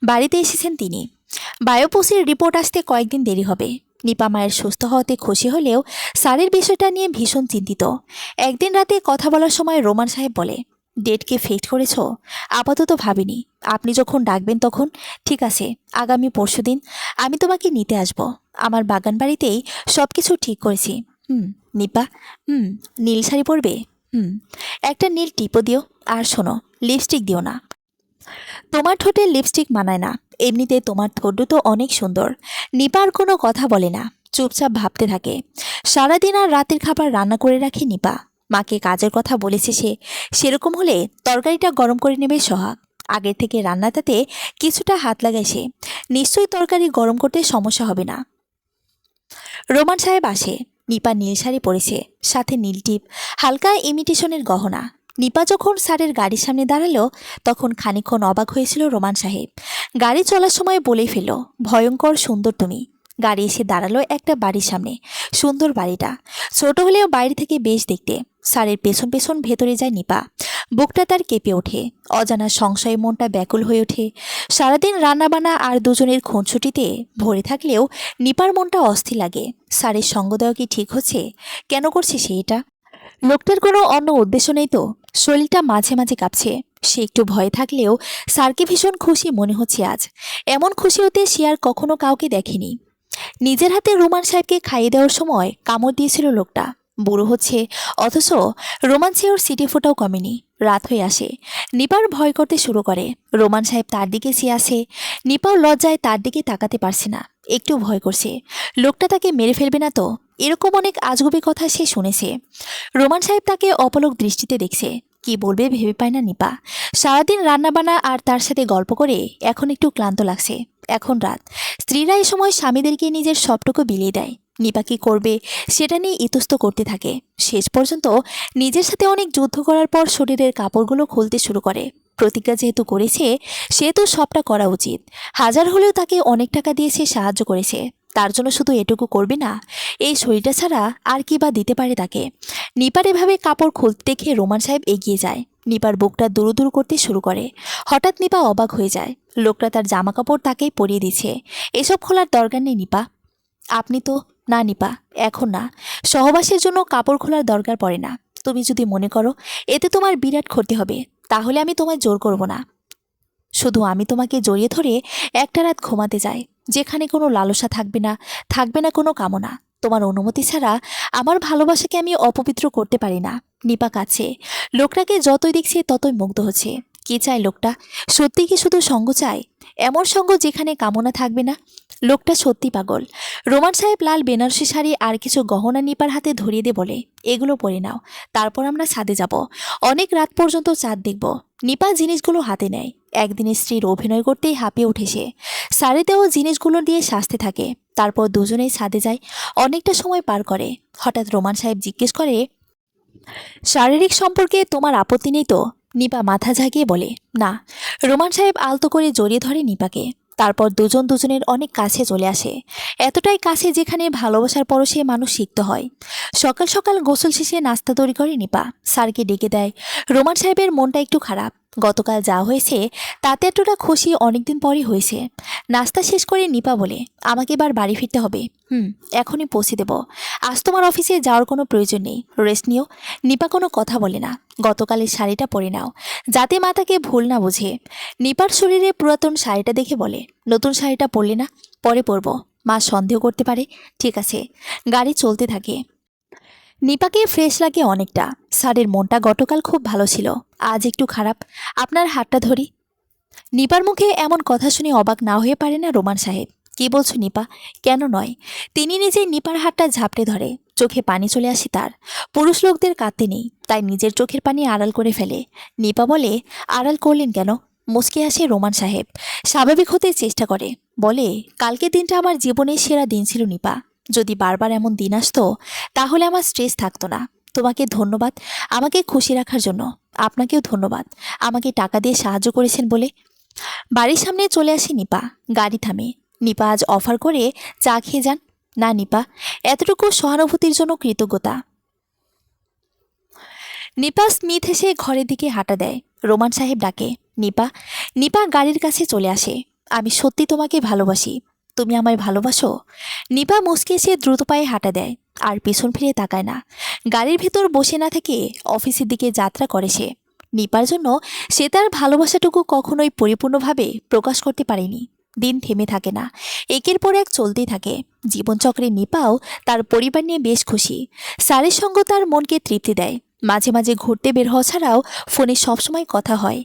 বাড়িতে এসেছেন তিনি। বায়োপসির রিপোর্ট আসতে কয়েকদিন দেরি হবে। নিপা মায়ের সুস্থ হওয়াতে খুশি হলেও স্যারের বিষয়টা নিয়ে ভীষণ চিন্তিত। একদিন রাতে কথা বলার সময় রোমান সাহেব বলে, ডেটকে ফিক্সড করেছ? আপাতত ভাবিনি, আপনি যখন ডাকবেন তখন। ঠিক আছে, আগামী পরশুদিন আমি তোমাকে নিতে আসব। আমার বাগান বাড়িতেই সব কিছু ঠিক করেছি। নিপা, নীল শাড়ি পরবে? একটা নীল টিপও দিও। আর শোনো, লিপস্টিক দিও না। তোমার ঠোঁটে লিপস্টিক মানায় না, এমনিতে তোমার ঠোঁট তো অনেক সুন্দর। নিপা আর কোনো কথা বলে না, চুপচাপ ভাবতে থাকে। সারাদিন আর রাতের খাবার রান্না করে রাখে নিপা। মাকে কাজের কথা বলেছে সে, সেরকম হলে তরকারিটা গরম করে নেবে সোহাগ। আগের থেকে রান্নাটাতে কিছুটা হাত লাগায় সে, নিশ্চয়ই তরকারি গরম করতে সমস্যা হবে না। রোমান সাহেব আসে। নিপা নীল শাড়ি পরেছে, সাথে নীল টিপ, হালকা ইমিটেশনের গহনা। নিপা যখন স্যারের গাড়ির সামনে দাঁড়ালো তখন খানিকক্ষণ অবাক হয়েছিল রোমান সাহেব। গাড়ি চলার সময় বলেই ফেলল, ভয়ঙ্কর সুন্দর তুমি। গাড়ি এসে দাঁড়ালো একটা বাড়ির সামনে। সুন্দর বাড়িটা, ছোট হলেও বাইরে থেকে বেশ দেখতে। স্যারের পেছন পেছন ভেতরে যায় নিপা। বুকটা তার কেঁপে ওঠে, অজানা সংশয়ে মনটা ব্যাকুল হয়ে ওঠে। সারাদিন রান্নাবান্না আর দুজনের খুনছুটিতে ভরে থাকলেও নিপার মনটা অস্থির লাগে। স্যারের সঙ্গ দেওয়া কি ঠিক হচ্ছে? কেন করছে সে এটা? লোকটার কোনো অন্য উদ্দেশ্য নেই তো? শরীরটা মাঝে মাঝে কাঁপছে। সে একটু ভয়ে থাকলেও স্যারকে ভীষণ খুশি মনে হচ্ছে আজ। এমন খুশি হতে সে আর কখনো কাউকে দেখেনি। নিজের হাতে রোমান সাহেবকে খাইয়ে দেওয়ার সময় কামড় দিয়েছিল লোকটা। বুড়ো হচ্ছে, অথচ রোমান্সে ওর সিটি ফোটাও কমেনি। রাত হয়ে আসে, নিপার ভয় করতে শুরু করে। রোমান সাহেব তার দিকে চেয়ে আসে। নিপাও লজ্জায় তার দিকে তাকাতে পারছে না, একটু ভয় করছে। লোকটা তাকে মেরে ফেলবে না তো? এরকম অনেক আজগুবি কথা সে শুনেছে। রোমান সাহেব তাকে অপলক দৃষ্টিতে দেখছে। কি বলবে ভেবে পায় না নিপা। সারাদিন রান্নাবান্না আর তার সাথে গল্প করে এখন একটু ক্লান্ত লাগছে। এখন রাত, স্ত্রীরা এই সময় স্বামীদেরকে নিজের সবটুকু বিলিয়ে দেয়। নিপা কি করবে সেটা নিয়ে ইতস্ত করতে থাকে। শেষ পর্যন্ত নিজের সাথে অনেক যুদ্ধ করার পর শরীরের কাপড়গুলো খুলতে শুরু করে। প্রতিজ্ঞা যেহেতু করেছে সেহেতু সবটা করা উচিত। হাজার হলেও তাকে অনেক টাকা দিয়ে সে সাহায্য করেছে, তার জন্য শুধু এটুকু করবে না? এই শরীরটা ছাড়া আর কি বা দিতে পারে তাকে? নিপার এভাবে কাপড় খুলতে দেখে রোমান সাহেব এগিয়ে যায়। নিপার বুকটা দুরু দুরু করতে শুরু করে। হঠাৎ নিপা অবাক হয়ে যায়, লোকটা তার জামা কাপড় তাকেই পরিয়ে দিচ্ছে। এসব খোলার দরকার নেই নিপা। আপনি তো, না নিপা, এখন না। সহবাসের জন্য কাপড় খোলার দরকার পড়ে না। তুমি যদি মনে করো এতে তোমার বিরাট ক্ষতি হবে, তাহলে আমি তোমায় জোর করব না। শুধু আমি তোমাকে জড়িয়ে ধরে একটা রাত ঘুমাতে যাই, যেখানে কোনো লালসা থাকবে না, থাকবে না কোনো কামনা। তোমার অনুমতি ছাড়া আমার ভালোবাসাকে আমি অপবিত্র করতে পারি না। নিপা কাছে, লোকটাকে যতই দেখছে ততই মুগ্ধ হচ্ছে। কি চায় লোকটা? সত্যি কি শুধু সঙ্গ চায়? এমন সঙ্গ যেখানে কামনা থাকবে না? লোকটা সত্যি পাগল। রোমান সাহেব লাল বেনারসি শাড়ি আর কিছু গহনা নিপার হাতে ধরিয়ে দিয়ে বলে, এগুলো পরে নাও, তারপর আমরা ছাদে যাব। অনেক রাত পর্যন্ত চাঁদ দেখব। নিপা জিনিসগুলো হাতে নেয়। একদিনের স্ত্রীর অভিনয় করতেই হাঁপিয়ে উঠে সে। শাড়িতেও জিনিসগুলো দিয়ে সাজতে থাকে। তারপর দুজনেই ছাদে যায়। অনেকটা সময় পার করে। হঠাৎ রোমান সাহেব জিজ্ঞেস করে, শারীরিক সম্পর্কে তোমার আপত্তি নেই তো? নিপা মাথা ঝাঁকিয়ে বলে, না। রোমান সাহেব আলতো করে জড়িয়ে ধরে নিপাকে। তারপর দুজন দুজনের অনেক কাছে চলে আসে। এতটাই কাছে যেখানে ভালোবাসার পরশে মানুষ শিখতে হয়। সকাল সকাল গোসল শেষে নাস্তা তৈরি করে নিপা, স্যারকে ডেকে দেয়। রোমান সাহেবের মনটা একটু খারাপ। গতকাল যা হয়েছে তাতে এতটা খুশি অনেকদিন পরই হয়েছে। নাস্তা শেষ করে নিপা বলে, আমাকে এবার বাড়ি ফিরতে হবে। এখনই পৌঁছে দেব। আজ তোমার অফিসে যাওয়ার কোনো প্রয়োজন নেই, রেস্ট নিও। নিপা কোনো কথা বলে না। গতকালের শাড়িটা পরে নাও, যাতে মা তাকে ভুল না বোঝে। নিপার শরীরে পুরাতন শাড়িটা দেখে বলে, নতুন শাড়িটা পরলে না? পরে পরব, মা সন্দেহ করতে পারে। ঠিক আছে। গাড়ি চলতে থাকে। নিপাকে ফ্রেশ লাগে অনেকটা। স্যারের মনটা গতকাল খুব ভালো ছিল, আজ একটু খারাপ। আপনার হাতটা ধরি। নিপার মুখে এমন কথা শুনে অবাক না হয়ে পারে না রোমান সাহেব। কি বলছো নিপা? কেন নয়? তিনি নিজেই নিপার হাতটা ঝাপটে ধরে। চোখে পানি চলে আসে তার। পুরুষ লোকদের কাঁদতে নেই, তাই নিজের চোখের পানি আড়াল করে ফেলে। নিপা বলে, আড়াল করলেন কেন? মুচকে আসে রোমান সাহেব। স্বাভাবিক হতে চেষ্টা করে। বলে, কালকে দিনটা আমার জীবনের সেরা দিন ছিল নিপা। যদি বারবার এমন দিন আসতো তাহলে আমার স্ট্রেস থাকতো না। তোমাকে ধন্যবাদ আমাকে খুশি রাখার জন্য। আপনাকেও ধন্যবাদ আমাকে টাকা দিয়ে সাহায্য করেছেন বলে। বাড়ির সামনে চলে আসে নিপা। গাড়ি থামে। নিপা আজ অফার করে চা খেয়ে যান। না নিপা, এতটুকু সহানুভূতির জন্য কৃতজ্ঞতা। নিপা স্মিথ হেসে ঘরের দিকে হাঁটা দেয়। রোমান সাহেব ডাকে, নিপা। নিপা গাড়ির কাছে চলে আসে। আমি সত্যি তোমাকে ভালোবাসি। তুমি আমায় ভালোবাসো? নিপা মুচকে এসে দ্রুত পায়ে হাঁটা দেয়, আর পিছন ফিরে তাকায় না। গাড়ির ভেতর বসে না থেকে অফিসের দিকে যাত্রা করে সে। নিপার জন্য সে তার ভালোবাসাটুকু কখনোই পরিপূর্ণভাবে প্রকাশ করতে পারেনি। দিন থেমে থাকে না, একের পর এক চলতেই থাকে। জীবনচক্রে নিপাও তার পরিবার নিয়ে বেশ খুশি। স্যারের সঙ্গ তার মনকে তৃপ্তি দেয়। মাঝে মাঝে ঘুরতে বের হওয়া ছাড়াও ফোনে সবসময় কথা হয়।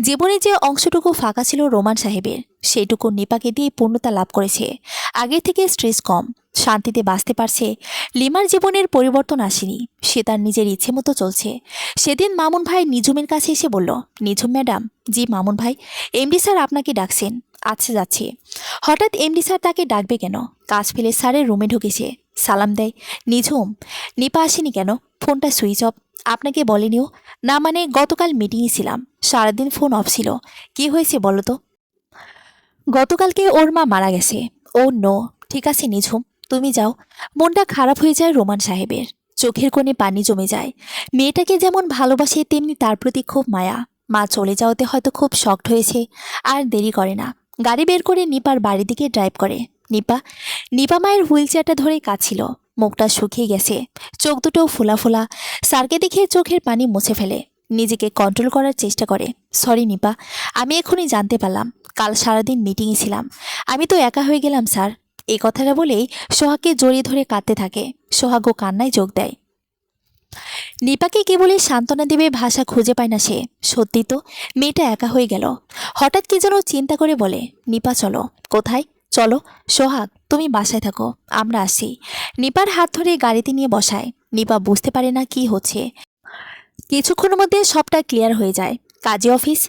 জীবনে যে অংশটুকু ফাঁকা ছিল রোমান সাহেবের, সেইটুকু নিপাকে দিয়ে পূর্ণতা লাভ করেছে। আগে থেকে স্ট্রেস কম, শান্তিতে বাঁচতে পারছে। লিমার জীবনের পরিবর্তন আসেনি, সে তার নিজের ইচ্ছে মতো চলছে। সেদিন মামুন ভাই নিঝুমের কাছে এসে বলল, নিঝুম ম্যাডাম। জি মামুন ভাই। এমডি স্যার আপনাকে ডাকছেন। আচ্ছা যাচ্ছি। হঠাৎ এমডি স্যার তাকে ডাকবে কেন? কাজ ফেলে স্যারের রুমে ঢুকেছে, সালাম দেয়। নিঝুম। নিপা আসেনি কেন? ফোনটা সুইচ অফ। আপনাকে বলেনিও? না মানে গতকাল মিটিংয়ে ছিলাম, সারাদিন ফোন অফ ছিল। কি হয়েছে বলো তো? গতকালকে ওর মা মারা গেছে। ও নো। ঠিক আছে নিঝুম, তুমি যাও। মনটা খারাপ হয়ে যায় রোমান সাহেবের, চোখের কোণে পানি জমে যায়। মেয়েটাকে যেমন ভালোবাসে তেমনি তার প্রতি খুব মায়া। মা চলে যাওয়াতে হয়তো খুব শকড হয়েছে। আর দেরি করে না, গাড়ি বের করে নিপার বাড়ির দিকে ড্রাইভ করে। নিপা নিপা মায়ের হুইল চেয়ারটা ধরে কাঁদছিল, মুখটা শুকিয়ে গেছে, চোখ দুটো ফোলা ফোলা। স্যারকে দেখে চোখের পানি মুছে ফেলে, নিজেকে কন্ট্রোল করার চেষ্টা করে। সরি নিপা, আমি এখনই জানতে পারলাম, কাল সারাদিন মিটিংয়ে ছিলাম। আমি তো একা হয়ে গেলাম স্যার। এই কথাটা বলেই সোহাগকে জড়িয়ে ধরে কাঁদতে থাকে। সোহাগও কান্নায় যোগ দেয়। নিপাকে কেবলই সান্ত্বনা দেবে ভাষা খুঁজে পায় না সে। সত্যি তো, মেয়েটা একা হয়ে গেল। হঠাৎ কি যেন চিন্তা করে বলে, নিপা চলো। কোথায়? চলো। সোহাগ তুমি বাসায় থাকো, আমরা আসি। নিপার হাত ধরে গাড়িতে নিয়ে বসায়। নিপা বুঝতে পারে না কি হচ্ছে। কিছুক্ষণের মধ্যে সবটা ক্লিয়ার হয়ে যায়। কাজী অফিস,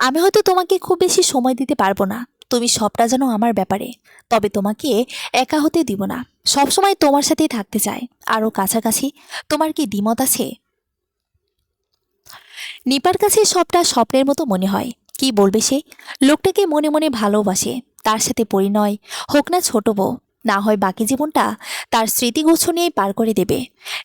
আমি হয়তো তোমাকে খুব বেশি সময় দিতে পারবো না। তুমি সবটা জানো আমার ব্যাপারে। তবে তোমাকে একা হতে দিব না, সবসময় তোমার সাথেই থাকতে চাই, আরও কাছাকাছি। তোমার কি দ্বিমত আছে? নিপার কাছে সবটা স্বপ্নের মতো মনে হয়। কি বলবে সে? লোকটাকে মনে মনে ভালোবাসে। তার সাথে পরিণয় হোক না ছোট বউ, না হয় বাকি জীবনটা তার স্মৃতিগুচ্ছ নিয়ে পার করে দেবে।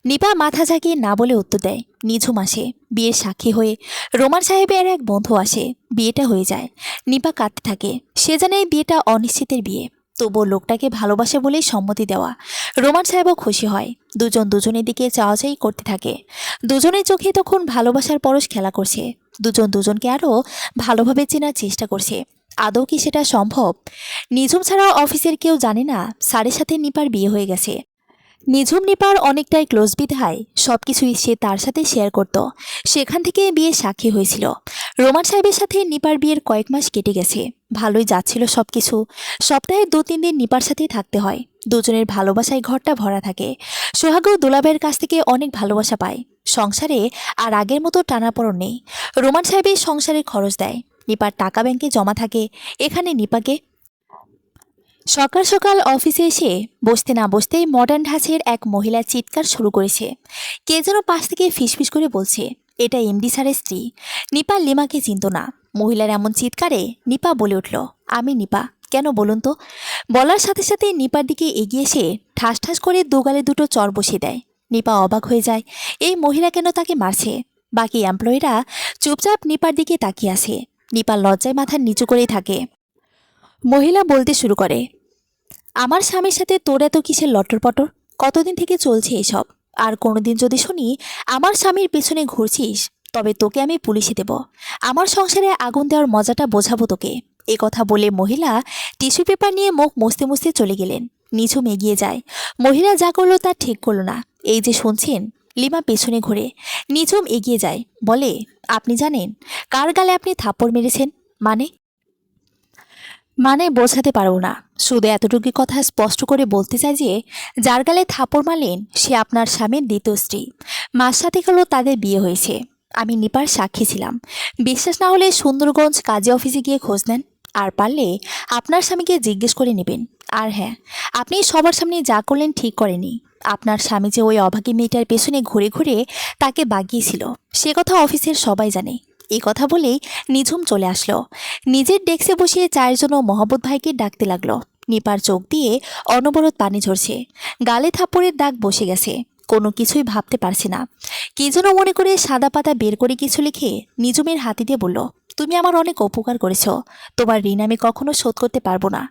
নিপা মাথা ঝাঁকিয়ে না বলে উত্তর দেয়। নিঝুম আসে বিয়ের সাক্ষী হয়ে। রোমান সাহেবের এক বন্ধু আসে, বিয়েটা হয়ে যায়। নিপা কাঁদতে থাকে, সে জানে এই বিয়েটা অনিশ্চিতের বিয়ে, তবুও লোকটাকে ভালোবাসে বলেই সম্মতি দেওয়া। রোমান সাহেবও খুশি হয়। দুজন দুজনের দিকে চাওয়াচাই করতে থাকে। দুজনের চোখে তখন ভালোবাসার পরশ খেলা করছে। দুজন দুজনকে আরও ভালোভাবে চেনার চেষ্টা করছে। আদৌ কি সেটা সম্ভব? নিঝুম ছাড়া অফিসের কেউ জানে না স্যারের সাথে নিপার বিয়ে হয়ে গেছে। নিঝুম নিপার অনেকটাই ক্লোজ বিধায় সবকিছুই সে তার সাথে শেয়ার করত। সেখান থেকে বিয়ের সাক্ষী হয়েছিল। রোমান সাহেবের সাথে নিপার বিয়ের কয়েক মাস কেটে গেছে, ভালোই যাচ্ছিল সবকিছু। সপ্তাহে 2-3 দিন নিপার সাথেই থাকতে হয়। দুজনের ভালোবাসায় ঘরটা ভরা থাকে। সোহাগও দুলাভাইয়ের কাছ থেকে অনেক ভালোবাসা পায়। সংসারে আর আগের মতো টানাপড়ন নেই। রোমান সাহেবের সংসারে খরচ দেয়, নিপার টাকা ব্যাংকে জমা থাকে। এখানে নিপাকে সকাল সকাল অফিসে এসে বসতে না বসতেই মডার্ন ঢাঁচের এক মহিলা চিৎকার শুরু করেছে। কে যেন পাশ থেকে ফিসফিস করে বলছে, এটা এমডি স্যারের স্ত্রী। নিপা লিমাকে চিনত না। মহিলার এমন চিৎকারে নিপা বলে উঠল, আমি নিপা। কেন বলুন তো? বলার সাথে সাথে নিপার দিকে এগিয়ে এসে ঠাস ঠাস করে দুগালে দুটো চর বসিয়ে দেয়। নিপা অবাক হয়ে যায়, এই মহিলা কেন তাকে মারছে? বাকি এমপ্লয়িরা চুপচাপ নিপার দিকে তাকিয়ে আছে। নিপা লজ্জায় মাথা নিচু করেই থাকে। মহিলা বলতে শুরু করে, আমার স্বামীর সাথে তোর এত কিসের লটরপটর? কতদিন থেকে চলছে এসব? আর কোনোদিন যদি শুনি আমার স্বামীর পেছনে ঘুরছিস, তবে তোকে আমি পুলিশে দেব। আমার সংসারে আগুন দেওয়ার মজাটা বোঝাবো তোকে। এ কথা বলে মহিলা টিস্যু পেপার নিয়ে মুখ মুছতে মুছতে চলে গেলেন। নিঝুম এগিয়ে যায়। মহিলা যা করলো তা ঠিক করলো না। এই যে শুনছেন। লিমা পেছনে ঘুরে। নিঝুম এগিয়ে যায়, বলে, আপনি জানেন কার গালে আপনি থাপ্পড় মেরেছেন? মানে? বোঝাতে পারবো না, শুধু এতটুকু কথা স্পষ্ট করে বলতে চাই যে যার গালে থাপড় মারলেন সে আপনার স্বামীর দ্বিতীয় স্ত্রী। মাস সাথে হলো তাদের বিয়ে হয়েছে। আমি নিপার সাক্ষী ছিলাম। বিশ্বাস না হলে সুন্দরগঞ্জ কাজী অফিসে গিয়ে খোঁজ নেন। আর পারলে আপনার স্বামীকে জিজ্ঞেস করে নেবেন। আর হ্যাঁ, আপনি সবার সামনে যা করলেন ঠিক করেনি। আপনার স্বামী যে ওই অভাগী মেয়েটার পেছনে ঘুরে ঘুরে তাকে বাগিয়েছিল, সে কথা অফিসের সবাই জানে। এই কথা বলেই নিঝুম চলে আসলো। নিজের ডেস্কে বসিয়ে চায়ের জন্য মহব্বত ভাইকে ডাকতে লাগলো। নিপার চোখ দিয়ে অনবরত পানি ঝরছে, গালে থাপ্পড়ের দাগ বসে গেছে। কোনো কিছুই ভাবতে পারছে না। কি যেন মনে করে সাদা পাতা বের করে কিছু লিখে নিঝুমের হাতে দিয়ে বলল, তুমি আমার অনেক উপকার করেছো। তোমার ঋণ আমি কখনো শোধ করতে পারবো না।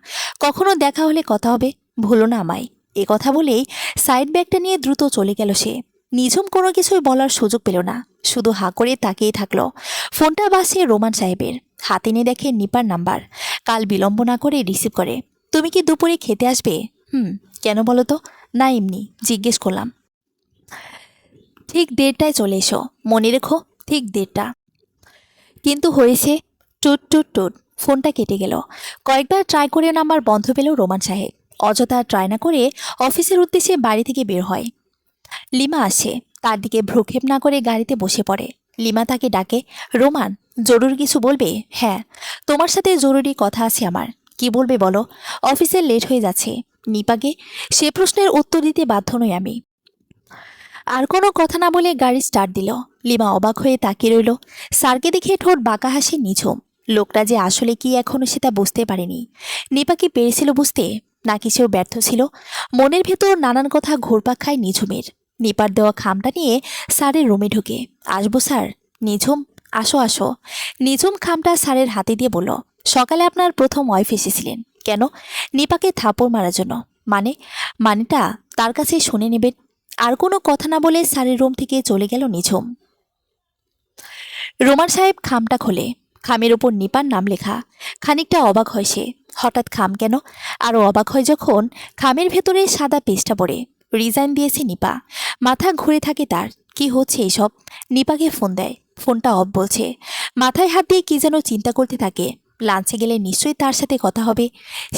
কখনো দেখা হলে কথা হবে, ভুলো না আমায়। এ কথা বলেই সাইড ব্যাগটা নিয়ে দ্রুত চলে গেল সে। নিঝুম কোনো কিছুই বলার সুযোগ পেল না, শুধু হাঁ করে তাকিয়ে থাকলো। ফোনটা বাজছে রোমান সাহেবের। হাতে নিয়ে দেখে নিপার নাম্বার। কাল বিলম্ব না করে রিসিভ করে। তুমি কি দুপুরে খেতে আসবে? কেন বলো তো? না এমনি জিজ্ঞেস করলাম। ঠিক 1:30টায় চলে এসো, মনে রেখো, ঠিক 1:30টা। কিন্তু হয়েছে, টুট টুট টুট, ফোনটা কেটে গেল। কয়েকবার ট্রাই করে নাম্বার বন্ধ পেল রোমান সাহেব। অযথা ট্রাই না করে অফিসের উদ্দেশ্যে বাড়ি থেকে বের হয়। লিমা আসে, তার দিকে ভ্রুক্ষেপ না করে গাড়িতে বসে পড়ে। লিমা তাকে ডাকে, রোমান, জরুরি কিছু বলবে? হ্যাঁ, তোমার সাথে জরুরি কথা আছে আমার। কি বলবে বলো? অফিসে লেট হয়ে যাচ্ছে। নিপাকে সে প্রশ্নের উত্তর দিতে বাধ্য নই আমি। আর কোনো কথা না বলে গাড়ি স্টার্ট দিল। লিমা অবাক হয়ে তাকিয়ে রইল। স্যারকে দেখে ঠোঁট বাঁকা হাসি নিঝুম। লোকটা যে আসলে কি এখনও সেটা বুঝতে পারেনি। নিপা কি পেরেছিল বুঝতে, নাকি সেও ব্যর্থ ছিল? মনের ভেতর নানান কথা ঘুরপাক খায় নিঝুমের। নিপার দেওয়া খামটা নিয়ে স্যারের রুমে ঢুকে, আসবো স্যার? নিঝুম, আসো আসো। নিঝুম খামটা স্যারের হাতে দিয়ে বলল, সকালে আপনার প্রথম ওয়াইফ এসেছিলেন কেন? নিপাকে থাপড় মারার জন্য। মানে? মানেটা তার কাছে শুনে নেবেন। আর কোনো কথা না বলে স্যারের রুম থেকে চলে গেল নিঝুম। রোমান সাহেব খামটা খোলে। খামের ওপর নিপার নাম লেখা। খানিকটা অবাক হয় সে। হঠাৎ খাম কেন? আরও অবাক হয় যখন খামের ভেতরে সাদা পেজটা পড়ে। রিজাইন দিয়েছে নিপা। মাথা ঘুরে থাকে তার। কি হচ্ছে এইসব? নিপাকে ফোন দেয়। ফোনটা অফ বলছে। মাথায় হাত দিয়ে কি যেন চিন্তা করতে থাকে। লাঞ্চে গেলে নিশ্চয়ই তার সাথে কথা হবে।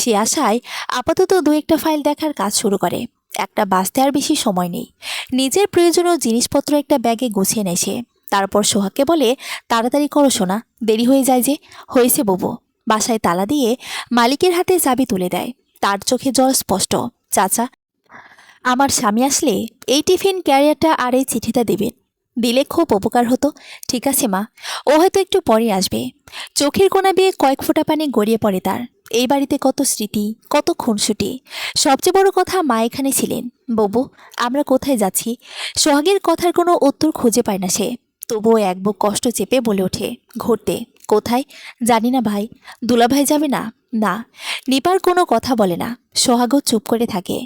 সে আশায় আপাতত 2-1টা ফাইল দেখার কাজ শুরু করে। একটা বাঁচতে আর বেশি সময় নেই। নিজের প্রয়োজনীয় জিনিসপত্র একটা ব্যাগে গুছিয়ে নেয় সে। তারপর সোহাগকে বলে, তাড়াতাড়ি করো সোনা, দেরি হয়ে যায় যে। হয়েছে বুবু। বাসায় তালা দিয়ে মালিকের হাতে চাবি তুলে দেয়। তার চোখে জল স্পষ্ট। চাচা, আমার স্বামী আসলে এই টিফিন ক্যারিয়ারটা আর এই চিঠিটা দেবেন। দিলে খুব উপকার হতো। ঠিক আছে মা, ও হয়তো একটু পরে আসবে। চোখের কোণা বেয়ে কয়েক ফোঁটা পানি গড়িয়ে পড়ে তার। এই বাড়িতে কত স্মৃতি, কত খুনসুটি। সবচেয়ে বড় কথা, মা এখানে ছিলেন। ববু, আমরা কোথায় যাচ্ছি? সোহাগের কথার কোনো উত্তর খুঁজে পায় না সে। তবুও এক বুক কষ্ট চেপে বলে ওঠে, ঘুরতে। কোথায়? জানি না ভাই। দুলাভাই যাবে না? না। নিপার কোনো কথা বলে না। সোহাগও চুপ করে থাকে।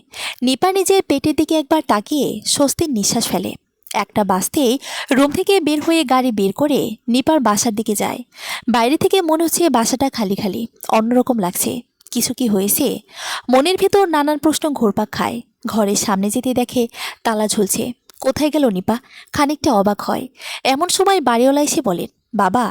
নিপা নিজের পেটের দিকে একবার তাকিয়ে স্বস্তির নিঃশ্বাস ফেলে। একটা বাসতেই রুম থেকে বের হয়ে গাড়ি বের করে নিপার বাসার দিকে যায়। বাইরে থেকে মনে হচ্ছে বাসাটা খালি খালি, অন্যরকম লাগছে। কিছু কি হয়েছে? মনের ভেতর নানান প্রশ্ন ঘুরপাক খায়। ঘরের সামনে যেতে দেখে তালা ঝুলছে। কোথায় গেল নিপা? খানিকটা অবাক হয়। এমন সময় বাড়িওয়ালা এসে বলেন, বাবা।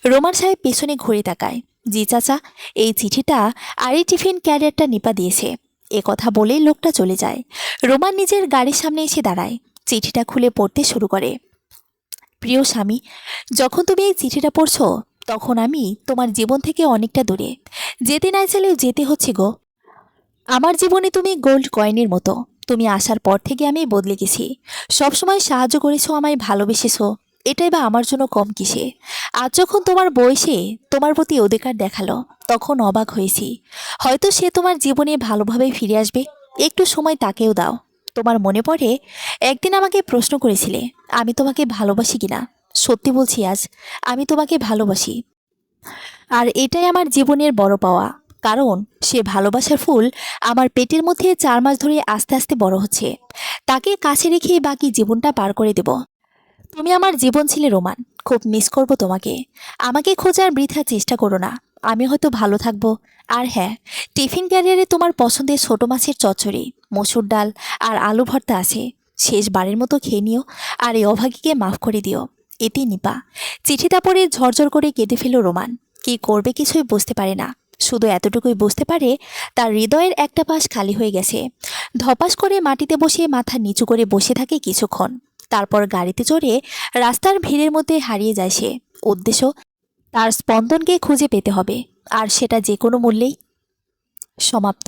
রোমান সাহেব পেছনে ঘুরে তাকায়। জি চাচা, এই চিঠিটা আর এই টিফিন ক্যারিয়ারটা নিপা দিয়েছে। এ কথা বলেই লোকটা চলে যায়। রোমান নিজের গাড়ির সামনে এসে দাঁড়ায়। চিঠিটা খুলে পড়তে শুরু করে। প্রিয় স্বামী, যখন তুমি এই চিঠিটা পড়ছো তখন আমি তোমার জীবন থেকে অনেকটা দূরে। যেতে না চাইলেও যেতে হচ্ছে গো। আমার জীবনে তুমি গোল্ড কয়েনের মতো। তুমি আসার পর থেকে আমি বদলে গেছি। সবসময় সাহায্য করেছো, আমায় ভালোবেসেছো। এটাই বা আমার জন্য কম কিসে? আজ যখন তোমার বয়সে তোমার প্রতি অধিকার দেখালো, তখন অবাক হয়েছি। হয়তো সে তোমার জীবনে ভালোভাবে ফিরে আসবে। একটু সময় তাকেও দাও। তোমার মনে পড়ে একদিন আমাকে প্রশ্ন করেছিলে আমি তোমাকে ভালোবাসি কিনা। সত্যি বলছি, আজ আমি তোমাকে ভালোবাসি। আর এটাই আমার জীবনের বড় পাওয়া। কারণ সে ভালোবাসার ফুল আমার পেটের মধ্যে 4 মাস ধরে আস্তে আস্তে বড় হচ্ছে। তাকে কাছে রেখে বাকি জীবনটা পার করে দেব। তুমি আমার জীবন ছিলে রোমান। খুব মিস করব তোমাকে। আমাকে খোঁজার বৃথা চেষ্টা করো না। আমি হয়তো ভালো থাকবো। আর হ্যাঁ, টিফিন ক্যারিয়ারে তোমার পছন্দের ছোট মাছের চচ্চড়ি, মসুর ডাল আর আলু ভর্তা আছে। শেষবারের মতো খেয়ে নিও। আর এই অভাগীকে মাফ করে দিও। এতে নিপা। চিঠিটা পড়ে ঝরঝর করে কেঁদে ফেল রোমান। কি করবে কিছুই বুঝতে পারে না। শুধু এতটুকুই বুঝতে পারে তার হৃদয়ের একটা পাশ খালি হয়ে গেছে। ধপাস করে মাটিতে বসে মাথা নিচু করে বসে থাকে কিছুক্ষণ। তারপর গাড়িতে চড়ে রাস্তার ভিড়ের মধ্যে হারিয়ে যায় সে। উদ্দেশ্য, তার স্পন্দনকে খুঁজে পেতে হবে। আর সেটা যে কোনো মূল্যেই। সমাপ্ত।